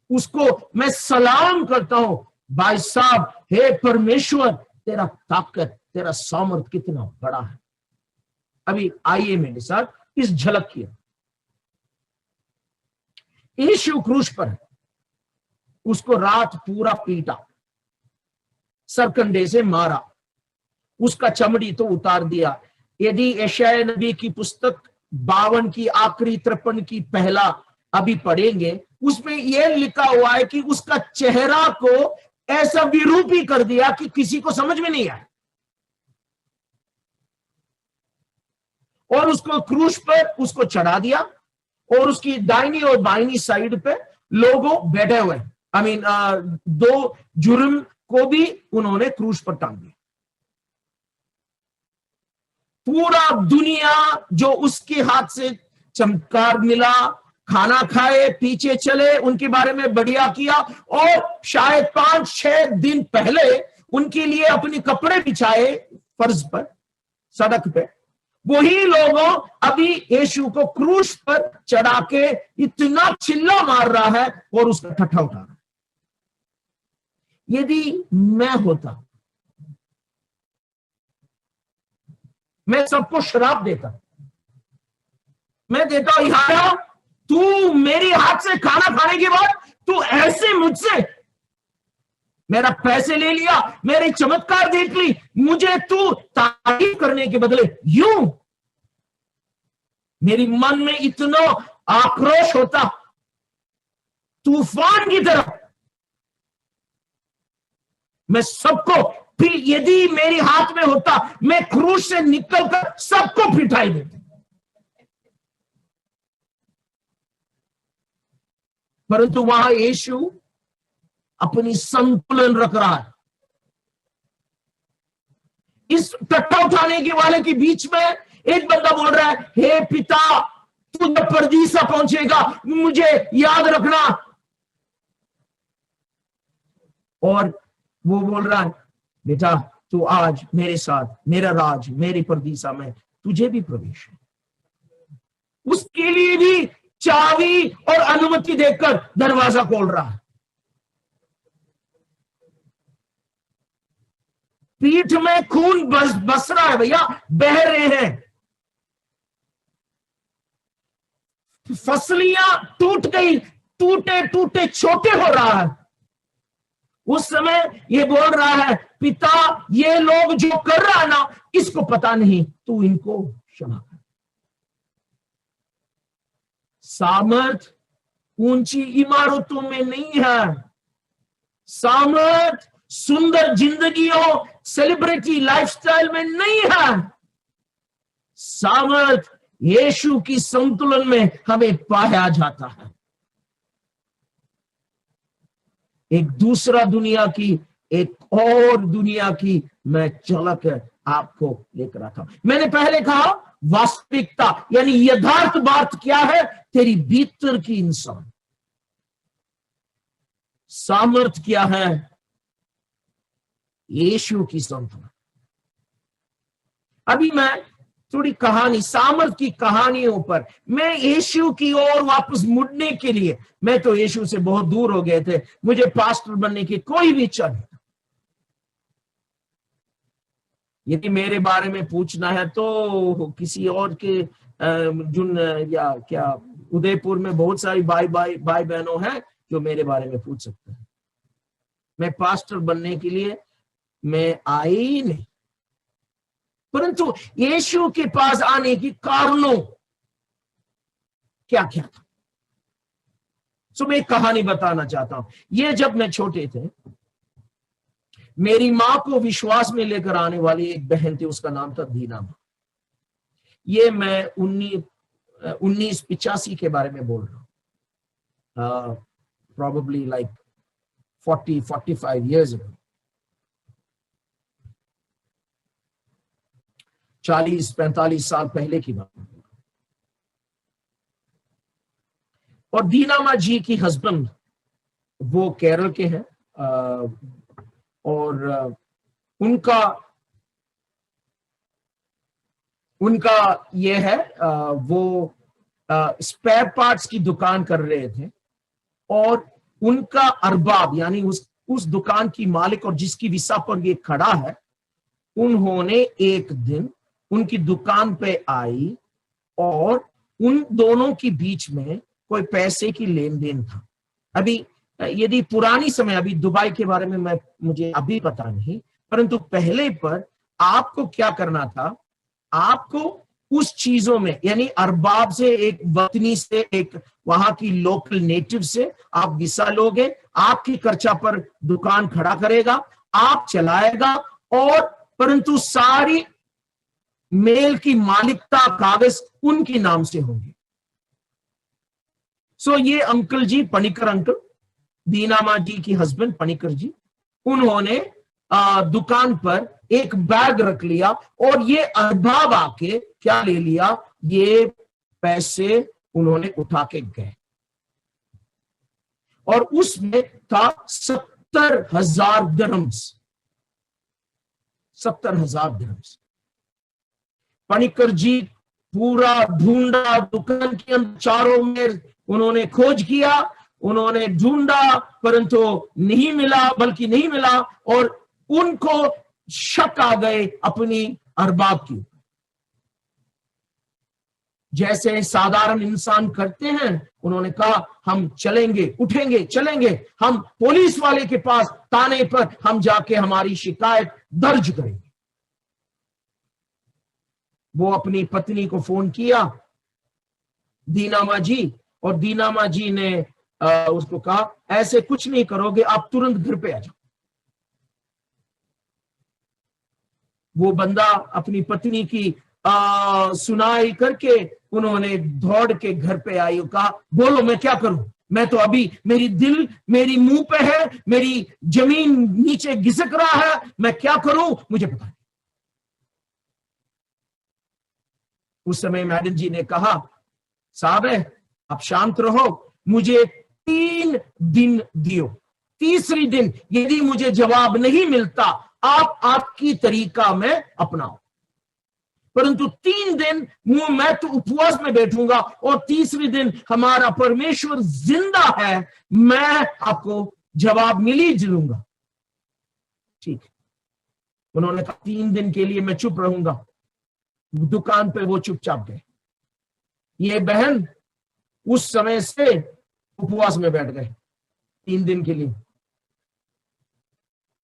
उसको मैं सलाम करता हूं, भाई साहब, हे परमेश्वर, तेरा ताकत, तेरा सामर्थ कितना बड़ा है। अभी आइए मेरे साथ इस झलक की। यीशु क्रूस पर है, उसको रात पूरा पीटा, सरकंडे से मारा, उसका चमड़ी तो उतार दिया। यदि यशायाह नबी की पुस्तक 52 की आखिरी 53 की पहला अभी पढ़ेंगे, उसमें यह लिखा हुआ है कि उसका चेहरा को ऐसा विरूपी कर दिया कि किसी को समझ में नहीं आया, और उसको क्रूस पर उसको चढ़ा दिया, और उसकी दाहिनी और बाईनी साइड पे लोगों बैठे हुए, दो जुर्म को भी उन्होंने क्रूस पर टांग दिया। पूरा दुनिया जो उसके हाथ से चमत्कार मिला, खाना खाए, पीछे चले, उनके बारे में बढ़िया किया, और शायद 5-6 दिन पहले उनके लिए अपने कपड़े बिछाए फर्श पर, सड़क पे, वही लोगों अभी यीशु को क्रूस पर चढ़ा के इतना चिल्ला मार रहा है और उसका ठट्ठा उठा रहा है। यदि मैं होता, मैं सबको श्राप देता, मैं देता यारा, तू मेरे हाथ से खाना खाने के बाद तू ऐसे मुझसे मेरा पैसे ले लिया, मेरे चमत्कार देख ली, मुझे तू तारीफ करने के बदले यूं। मेरी मन में इतना आक्रोश होता तूफान की तरह, मैं सबको, फिर यदि मेरे हाथ में होता, मैं क्रूस से निकलकर सबको पिटाई देता। परंतु वहां यीशु अपनी संतुलन रख रहा है। इस टट्टा उठाने के वाले के बीच में एक बंदा बोल रहा है, हे पिता, तू जब परदीसा पहुंचेगा मुझे याद रखना। और वो बोल रहा है, बेटा तू आज मेरे साथ, मेरा राज, मेरी परदीसा में तुझे भी प्रवेश है। उसके लिए भी चाबी और अनुमति देकर दरवाजा खोल रहा है। पीठ में खून बस रहा है भैया, बह रहे हैं, फसलियां टूट गई, टूटे टूटे छोटे हो रहा है। उस समय ये बोल रहा है, पिता ये लोग जो कर रहा है ना, इसको पता नहीं, तू इनको क्षमा कर। सामर्थ ऊंची इमारतों में नहीं है, सामर्थ सुंदर जिंदगियों, सेलिब्रिटी लाइफस्टाइल में नहीं है। सामर्थ यीशु की संतुलन में हमें पाया जाता है। एक दूसरा दुनिया की, एक और दुनिया की मैं झलक आपको लेकर आता हूं। मैंने पहले कहा वास्तविकता, यानी यथार्थ बात क्या है, तेरी भीतर की इंसान। सामर्थ क्या है, यीशु की संतुलन। अभी मैं थोड़ी कहानी, सामर्थ की कहानियों पर, मैं यीशु की ओर वापस मुड़ने के लिए, मैं तो यीशु से बहुत दूर हो गए थे, मुझे पास्टर बनने की कोई भी इच्छा नहीं। यदि मेरे बारे में पूछना है तो किसी और के जुन या क्या उदयपुर में बहुत सारी भाई बहनों हैं जो मेरे बारे में पूछ सकते हैं। मैं पास्टर बनने के लिए मैं आई ही नहीं, परंतु यीशु के पास आने की कारणों क्या क्या था, सो मैं एक कहानी बताना चाहता हूं। ये जब मैं छोटे थे, मेरी मां को विश्वास में लेकर आने वाली एक बहन थी, उसका नाम था दीना। ये मैं 1985 के बारे में बोल रहा हूँ, probably like 45 years ago, 40-45 साल पहले की बात। और दीनामा जी की हस्बैंड वो केरल के हैं, और उनका ये है, वो स्पेयर पार्ट्स की दुकान कर रहे थे, और उनका अरबाब यानी उस दुकान की मालिक और जिसकी विसा पर ये खड़ा है, उन्होंने एक दिन उनकी दुकान पे आई और उन दोनों के बीच में कोई पैसे की लेन देन था। अभी यदि पुरानी समय, अभी दुबई के बारे में मुझे अभी पता नहीं, परंतु पहले पर आपको क्या करना था, आपको उस चीजों में यानी अरबाब से, एक वतनी से, एक वहां की लोकल नेटिव से आप विसा लोगे, आपकी खर्चा पर दुकान खड़ा करेगा, आप चलाएगा, और परंतु सारी मेल की मालिकता, कागज उनके नाम से होंगे। सो ये अंकल जी, पनिकर अंकल, दीनामा जी की हस्बैंड पनिकर जी, उन्होंने दुकान पर एक बैग रख लिया और ये अरबाब आके क्या ले लिया, ये पैसे उन्होंने उठा के गए, और उसमें था 70,000 दिरहम्स। 70,000 दिरहम्स। पनिकर जी पूरा ढूंढा, दुकान के अंदर चारों में उन्होंने खोज किया, उन्होंने ढूंढा, परंतु नहीं मिला, बल्कि नहीं मिला, और उनको शक आ गए अपनी अरबाब की। जैसे साधारण इंसान करते हैं, उन्होंने कहा हम चलेंगे, उठेंगे, चलेंगे, हम पुलिस वाले के पास थाने पर हम जाके हमारी शिकायत दर्ज करेंगे। वो अपनी पत्नी को फोन किया, दीनामा जी, और दीनामा जी ने उसको कहा ऐसे कुछ नहीं करोगे, आप तुरंत घर पे आ जाओ। वो बंदा अपनी पत्नी की सुनाई करके उन्होंने दौड़ के घर पे आई और कहा बोलो मैं क्या करूं, मैं तो अभी, मेरी दिल मेरी मुंह पे है, मेरी जमीन नीचे घिसक रहा है, मैं क्या करूं मुझे पता नहीं। उस समय मैडम जी ने कहा साहब है आप शांत रहो, मुझे 3 दिन दियो, तीसरी दिन यदि मुझे जवाब नहीं मिलता आप आपकी तरीका में अपनाओ, परंतु 3 दिन मैं तो उपवास में बैठूंगा और तीसरी दिन हमारा परमेश्वर जिंदा है, मैं आपको जवाब मिल ही लूंगा। ठीक, उन्होंने कहा 3 दिन के लिए मैं चुप रहूंगा। दुकान पे वो चुपचाप गए। ये बहन उस समय से उपवास में बैठ गए 3 दिन के लिए,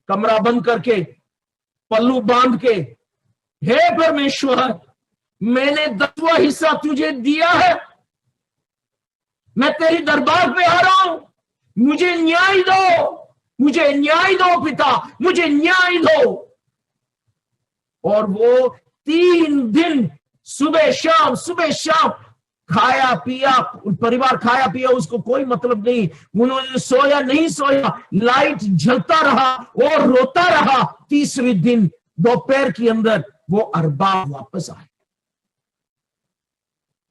कमरा बंद करके, पल्लू बांध के, हे परमेश्वर मैंने 10वां हिस्सा तुझे दिया है, मैं तेरी दरबार पे आ रहा हूं, मुझे न्याय दो, मुझे न्याय दो पिता, मुझे न्याय दो। और वो 3 दिन सुबह शाम खाया पिया, परिवार खाया पिया, उसको कोई मतलब नहीं, उन्होंने सोया नहीं सोया, लाइट जलता रहा और रोता रहा। तीसरे दिन दोपहर के अंदर वो अरबाब वापस आए।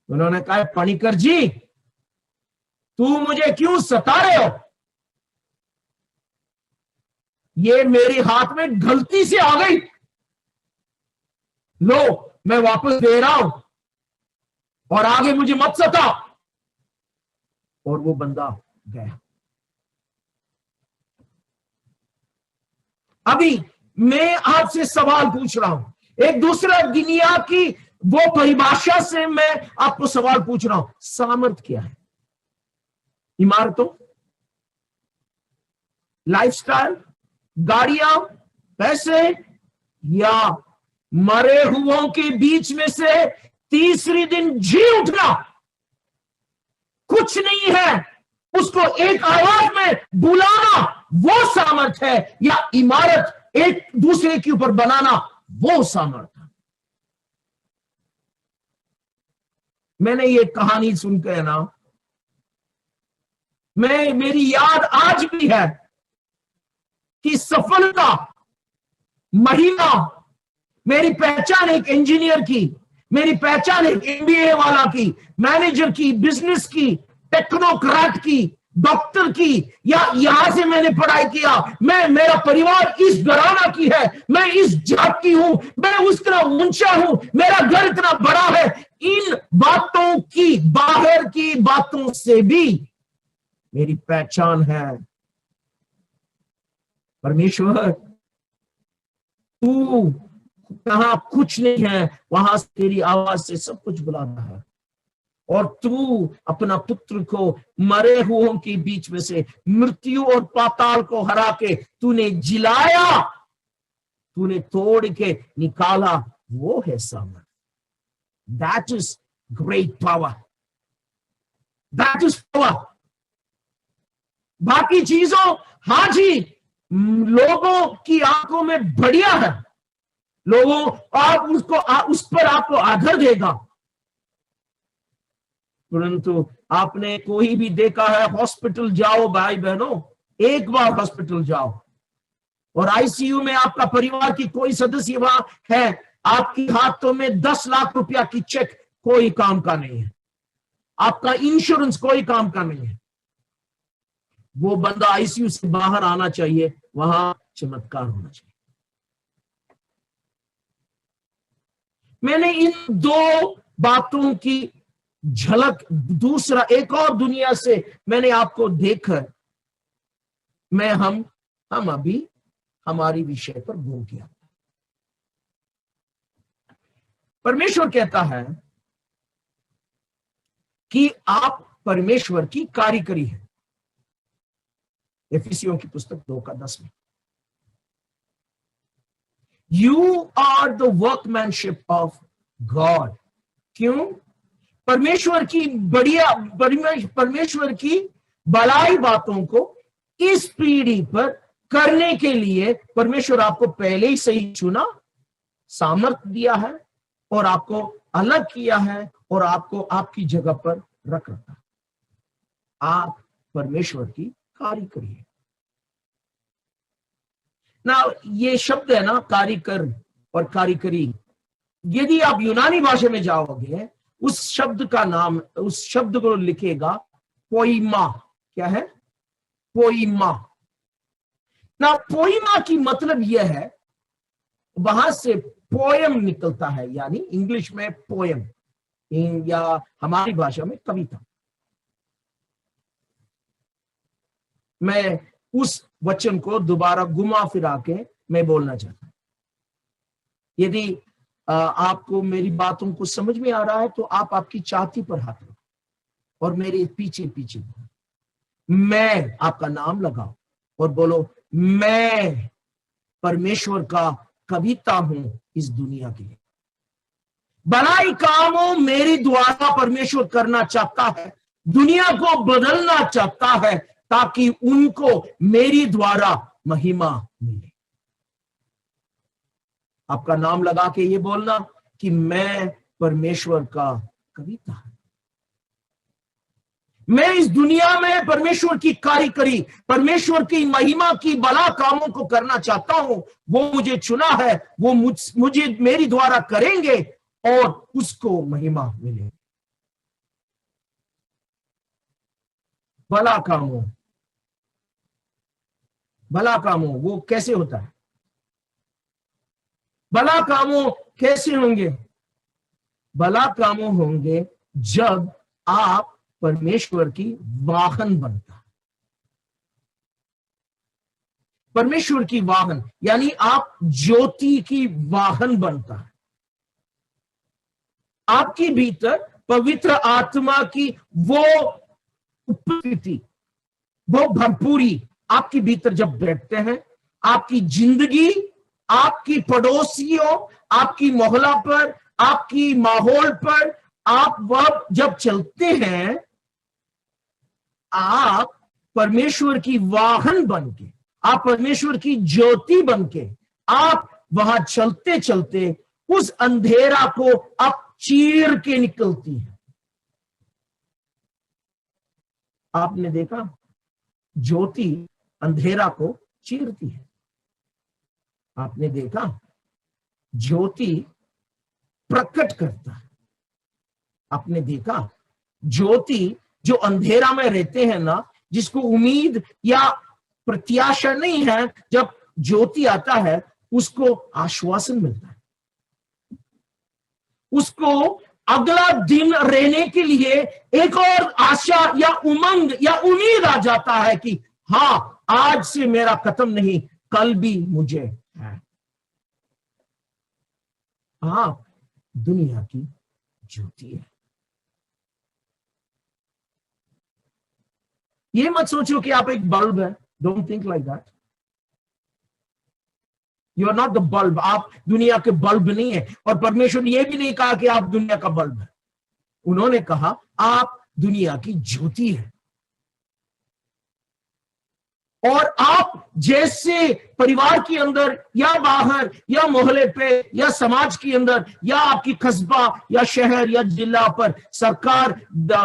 उन्होंने कहा पनिकर जी तू मुझे क्यों सता रहे हो, ये मेरे हाथ में गलती से आ गई, लो मैं वापस दे रहा हूं और आगे मुझे मत सता। और वो बंदा गया। अभी मैं आपसे सवाल पूछ रहा हूं, एक दूसरा दुनिया की वो परिभाषा से मैं आपको सवाल पूछ रहा हूं, सामर्थ क्या है? इमारतों, लाइफस्टाइल, गाड़ियां, पैसे, या मरे हुओं के बीच में से तीसरी दिन जी उठना? कुछ नहीं है, उसको एक आवाज में बुलाना वो सामर्थ है, या इमारत एक दूसरे के ऊपर बनाना वो सामर्थ है? मैंने ये कहानी सुनकर ना, मेरी याद आज भी है कि सफलता, महिमा, मेरी पहचान एक इंजीनियर की, मेरी पहचान एक एमबीए वाला की, मैनेजर की, बिजनेस की, टेक्नोक्रेट की, डॉक्टर की, या यहां से मैंने पढ़ाई किया, मेरा परिवार इस घराना की है, मैं इस जात की हूं, मैं उस तरह ऊंचा हूं, मेरा घर इतना बड़ा है। इन बातों की, बाहर की बातों से भी मेरी पहचान है परमेश्वर, तू कहां कुछ नहीं है, वहां से तेरी आवाज से सब कुछ बुलाता है। और तू अपना पुत्र को मरे हुओं के बीच में से, मृत्यु और पाताल को हरा के तूने जिलाया, तूने तोड़ के निकाला, वो है सामर्थ। That is great power, that is power. बाकी चीजों, हाँ जी, लोगों की आंखों में बढ़िया है, लोगों आप उस पर आपको आदर देगा, परंतु आपने कोई भी देखा है, हॉस्पिटल जाओ भाई बहनों, एक बार हॉस्पिटल जाओ और आईसीयू में आपका परिवार की कोई सदस्य वहां है, आपके हाथों में 10 लाख रुपया की चेक कोई काम का नहीं है, आपका इंश्योरेंस कोई काम का नहीं है, वो बंदा आईसीयू से बाहर आना चाहिए, वहां चमत्कार होना चाहिए। मैंने इन दो बातों की झलक दूसरा एक और दुनिया से मैंने आपको देखा, हम अभी हमारी विषय पर बोल किया। परमेश्वर कहता है कि आप परमेश्वर की कारीगरी है। एफिसियों की पुस्तक 2:10 में, you are the workmanship of God. क्यों? परमेश्वर की भलाई बातों को इस पीढ़ी पर करने के लिए परमेश्वर आपको पहले ही सही चुना, सामर्थ्य दिया है और आपको अलग किया है और आपको आपकी जगह पर रख रखा। आप परमेश्वर की कारीगरी है ना। ये शब्द है ना, कारीगर और कारीगरी, यदि आप यूनानी भाषा में जाओगे, उस शब्द का नाम, उस शब्द को लिखेगा पोइमा। क्या है? पोइमा ना। पोइमा की मतलब यह है, वहां से पोयम निकलता है, यानी इंग्लिश में पोयम या हमारी भाषा में कविता। मैं उस वचन को दोबारा घुमा फिरा के मैं बोलना चाहता हूं। यदि आपको मेरी बातों को समझ में आ रहा है तो आप आपकी छाती पर हाथ रखो और मेरे पीछे पीछे मैं आपका नाम लगाओ और बोलो, मैं परमेश्वर का कविता हूं इस दुनिया के लिए। भलाई कामों मेरे द्वारा परमेश्वर करना चाहता है, दुनिया को बदलना चाहता है, ताकि उनको मेरी द्वारा महिमा मिले। आपका नाम लगा के ये बोलना कि मैं परमेश्वर का कविता हूं। मैं इस दुनिया में परमेश्वर की कारीगरी, परमेश्वर की महिमा की भला कामों को करना चाहता हूं। वो मुझे चुना है, वो मुझे मेरी द्वारा करेंगे और उसको महिमा मिले। भला कामों वो कैसे होता है? भला कामों कैसे होंगे? भला कामों होंगे जब आप परमेश्वर की वाहन बनता है। परमेश्वर की वाहन यानी आप ज्योति की वाहन बनता है। आपके भीतर पवित्र आत्मा की वो उपस्थिति, वो भरपूरी आपके भीतर जब बैठते हैं, आपकी जिंदगी, आपकी पड़ोसियों, आपकी मोहल्ला पर, आपकी माहौल पर आप वह जब चलते हैं, आप परमेश्वर की वाहन बनके, आप परमेश्वर की ज्योति बनके, आप वहां चलते चलते उस अंधेरा को आप चीर के निकलती है। आपने देखा ज्योति अंधेरा को चीरती है। आपने देखा ज्योति प्रकट करता है। आपने देखा ज्योति जो अंधेरा में रहते हैं ना, जिसको उम्मीद या प्रत्याशा नहीं है, जब ज्योति आता है उसको आश्वासन मिलता है, उसको अगला दिन रहने के लिए एक और आशा या उमंग या उम्मीद आ जाता है कि हाँ, आज से मेरा खत्म नहीं, कल भी मुझे है। आप दुनिया की ज्योति है। ये मत सोचो कि आप एक बल्ब है। Don't think like that. You are not the bulb. आप दुनिया के बल्ब नहीं है। और परमेश्वर ने यह भी नहीं कहा कि आप दुनिया का बल्ब है। उन्होंने कहा आप दुनिया की ज्योति है। और आप जैसे परिवार के अंदर या बाहर या मोहल्ले पे या समाज के अंदर या आपकी कस्बा या शहर या जिला पर, सरकार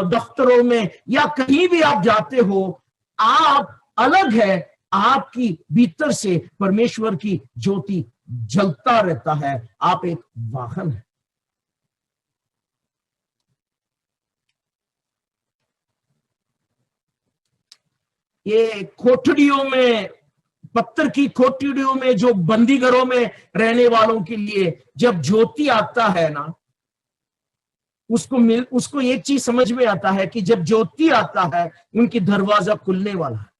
दफ्तरों में या कहीं भी आप जाते हो, आप अलग है। आपकी भीतर से परमेश्वर की ज्योति जलता रहता है। आप एक वाहन है। ये कोठरियों में, पत्थर की कोठरियों में, जो बंदीगरों में रहने वालों के लिए जब ज्योति आता है ना, उसको एक चीज समझ में आता है कि जब ज्योति आता है उनकी दरवाजा खुलने वाला है।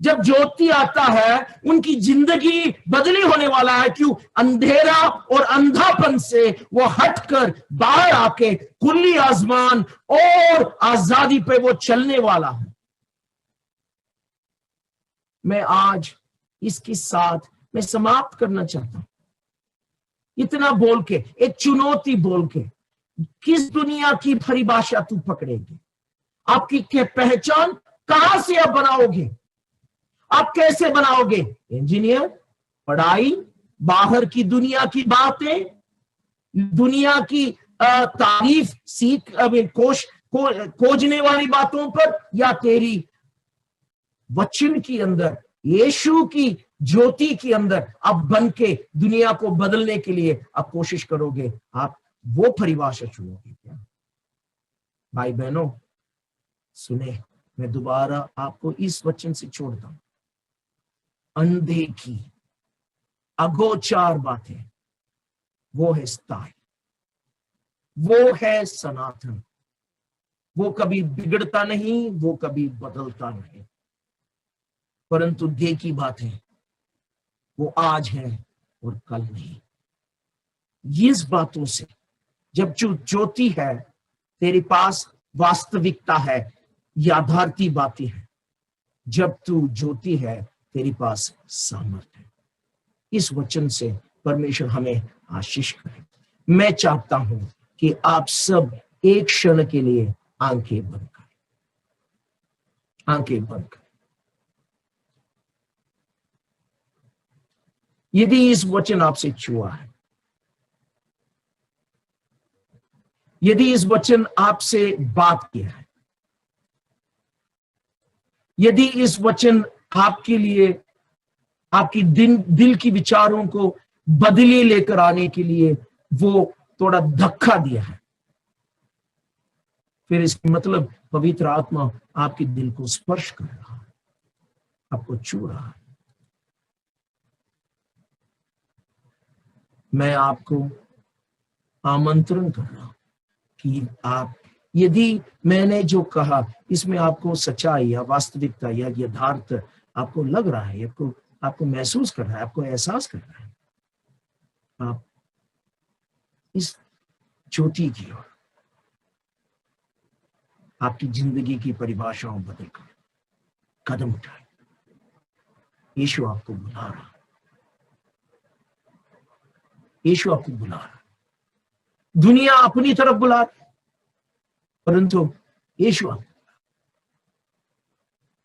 जब ज्योति आता है उनकी जिंदगी बदली होने वाला है। क्यों? अंधेरा और अंधापन से वो हटकर बाहर आके खुली आसमान और आजादी पे वो चलने वाला है। मैं आज इसके साथ मैं समाप्त करना चाहता हूं, इतना बोल के, एक चुनौती बोल के, किस दुनिया की परिभाषा तू पकड़ेगी? आपकी पहचान कहां से आप बनाओगे? आप कैसे बनाओगे? इंजीनियर, पढ़ाई, बाहर की दुनिया की बातें, दुनिया की तारीफ सीख खोजने वाली बातों पर, या तेरी वचन के अंदर, यीशु की ज्योति के अंदर आप बन के दुनिया को बदलने के लिए आप कोशिश करोगे? आप वो परिभाषा चुनोगे क्या? भाई बहनों सुने, मैं दोबारा आपको इस वचन से छोड़ता हूं। अनदेखी अगोचर बातें वो है स्थायी, वो है सनातन, वो कभी बिगड़ता नहीं, वो कभी बदलता नहीं। परंतु देखी बातें वो आज है और कल नहीं। इस बातों से जब ज्योति है, तेरे पास वास्तविकता है, याथार्थी बातें हैं। जब तू ज्योति है, तेरे पास सामर्थ्य है। इस वचन से परमेश्वर हमें आशीष करे। मैं चाहता हूं कि आप सब एक क्षण के लिए आंखें बंद करें, आंखें बंद करें। यदि इस वचन आपसे छुआ है, यदि इस वचन आपसे बात किया है, यदि इस वचन आपके लिए, आपकी दिल की विचारों को बदली लेकर आने के लिए वो थोड़ा धक्का दिया है, फिर इसका मतलब पवित्र आत्मा आपके दिल को स्पर्श कर रहा है, आपको छू रहा है। मैं आपको आमंत्रण कर रहा हूं कि आप, यदि मैंने जो कहा इसमें आपको सच्चाई या वास्तविकता या यथार्थ आपको लग रहा है, आपको महसूस कर रहा है, आपको एहसास कर रहा है, आप इस ज्योति की ओर, आपकी जिंदगी की परिभाषाओं बदलकर कदम उठाए। यीशु आपको बुला रहा, यीशु आपको बुला रहा। दुनिया अपनी तरफ बुला रही, परंतु यीशु आपको,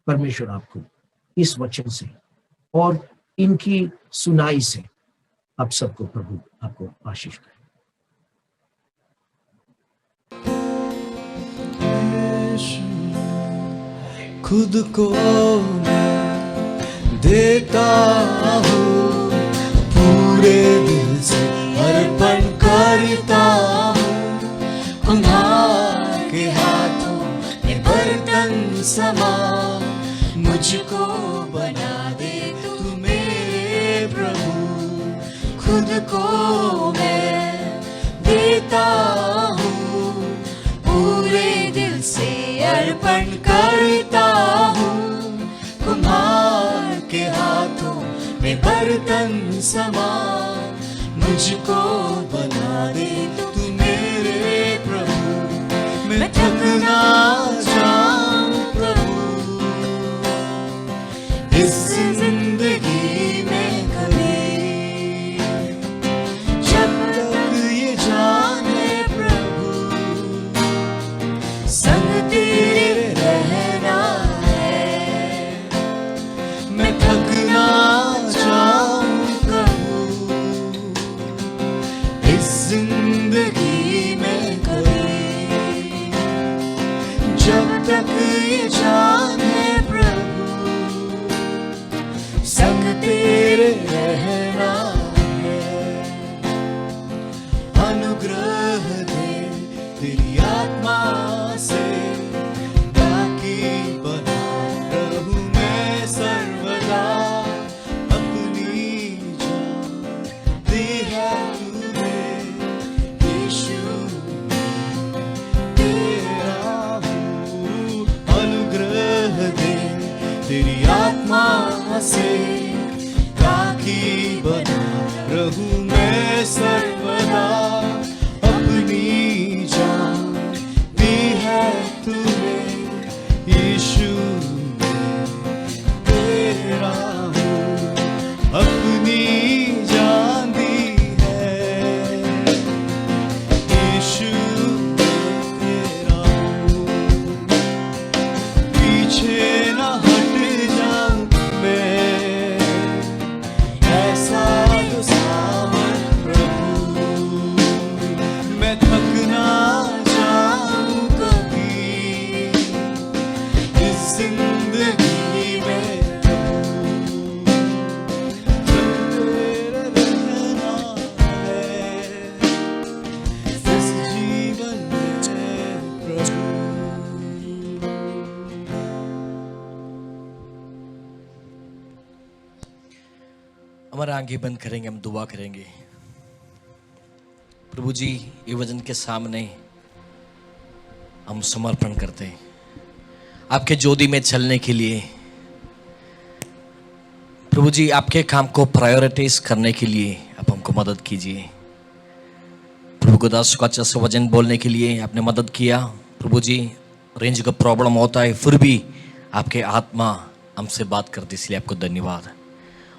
परमेश्वर आपको इस वचन से और इनकी सुनाई से आप सबको, प्रभु आपको आशीष करे। खुद को मैं देता हूँ, पूरे दिल से अर्पण करता हूँ। कुम्हार के हाथों में बर्तन समा, मुझको बना दे तू मेरे प्रभु। खुद को मैं देता हूँ, पूरे दिल से अर्पण करता हूँ। कुम्हार के हाथों में बर्तन समा, मुझको बना दे तू मेरे प्रभु। मैं थक ना जाऊं प्रभु इस जिंदगी में कभी, जब तक ये जाने प्रभु संग तेरे रहना है। मैं थक ना जाऊं प्रभु इस जिंदगी में कभी, जब तक ये जाने प्रभु संग तेरे रहना है। अनुग्रह दे तेरी आत्मा से, ताकि बना रहूं मैं सर्वदा। अपनी जान दी है तूने यीशु, तेरा हूँ। अनुग्रह दे तेरी आत्मा से, ताकि बना रहूं मैं सर्वदा। अपनी जान दी है तूने यीशु, तेरा हूँ। अपनी जान दी है यीशु, तेरा हूँ। पीछे ना हट जाऊं मैं, ऐसा जो सामर्थ प्रभु। मैं थक ना जाऊं कभी इस जिंदगी में प्रभु, तेरा रहना है इस जीवन में प्रभु। हमारा आंखें बंद करेंगे, हम दुआ करेंगे। प्रभु जी, ये वचन के सामने हम समर्पण करते हैं आपके ज्योति में चलने के लिए। प्रभु जी, आपके काम को प्रायोरिटाइज करने के लिए आप हमको मदद कीजिए। प्रभु को दास को अच्छा सा वचन बोलने के लिए आपने मदद किया। प्रभु जी, रेंज का प्रॉब्लम होता है, फिर भी आपके आत्मा हमसे बात करती, इसलिए आपको धन्यवाद।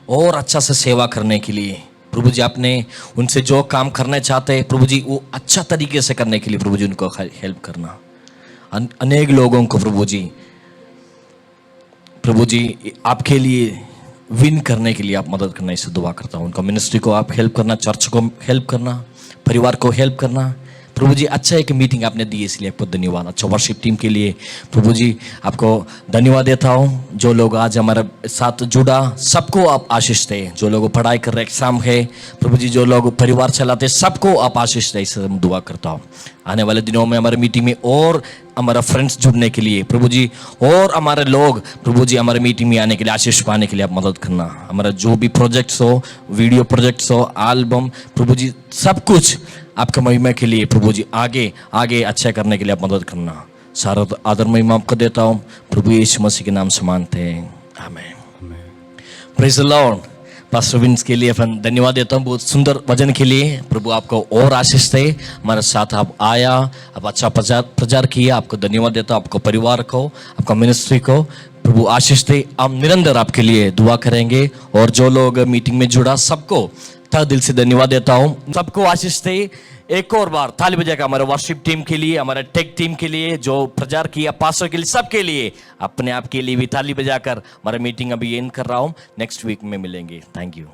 और अच्छा से सेवा करने के लिए प्रभु जी, आपने उनसे जो काम करना चाहते हैं प्रभु जी, वो अच्छा तरीके से करने के लिए प्रभु जी उनको हेल्प करना। अनेक लोगों को प्रभु जी आपके लिए विन करने के लिए आप मदद करना, इससे दुआ करता हूँ। उनका मिनिस्ट्री को आप हेल्प करना, चर्च को हेल्प करना, परिवार को हेल्प करना। प्रभु जी, अच्छा एक मीटिंग आपने दी, इसलिए आपको धन्यवाद। अच्छा वर्शिप टीम के लिए प्रभु जी आपको धन्यवाद देता हूँ। जो लोग आज हमारे साथ जुड़ा, सबको आप आशीष दें। जो लोग पढ़ाई कर रहे, एग्जाम है प्रभु जी, जो लोग परिवार चलाते, सबको आप आशीष दें, इससे हम दुआ करता हूँ। आने वाले दिनों में हमारे मीटिंग में और हमारा फ्रेंड्स जुड़ने के लिए प्रभु जी, और हमारे लोग प्रभु जी हमारे मीटिंग में आने के लिए, आशीष पाने के लिए आप मदद करना। हमारा जो भी प्रोजेक्ट्स हो, वीडियो प्रोजेक्ट्स हो, एल्बम प्रभु जी, सब कुछ आपका महिमा के लिए प्रभु जी आगे आगे अच्छा करने के लिए आप मदद करना। सारा आदर महिमा आपको देता हूँ प्रभु यीशु मसीह के नाम से मांगते हैं, आमीन। Praise the Lord. Pastor Vince के लिए अपन धन्यवाद देता हूँ, बहुत सुंदर वचन के लिए। प्रभु आपको और आशीष दे। हमारे साथ आप आया, आप अच्छा प्रचार किया, आपको धन्यवाद देता हूँ। आपको परिवार को, आपका मिनिस्ट्री को प्रभु आशीष दे। हम निरंतर आपके लिए दुआ करेंगे। और जो लोग मीटिंग में जुड़ा, सबको तहे दिल से धन्यवाद देता हूँ। सबको आशीष दे। एक और बार ताली बजाकर हमारे वर्शिप टीम के लिए, हमारे टेक टीम के लिए, जो प्रचार किया, पास्टर के लिए, सबके लिए, अपने आप के लिए भी ताली बजाकर हमारा मीटिंग अभी एंड कर रहा हूँ। नेक्स्ट वीक में मिलेंगे। Thank you.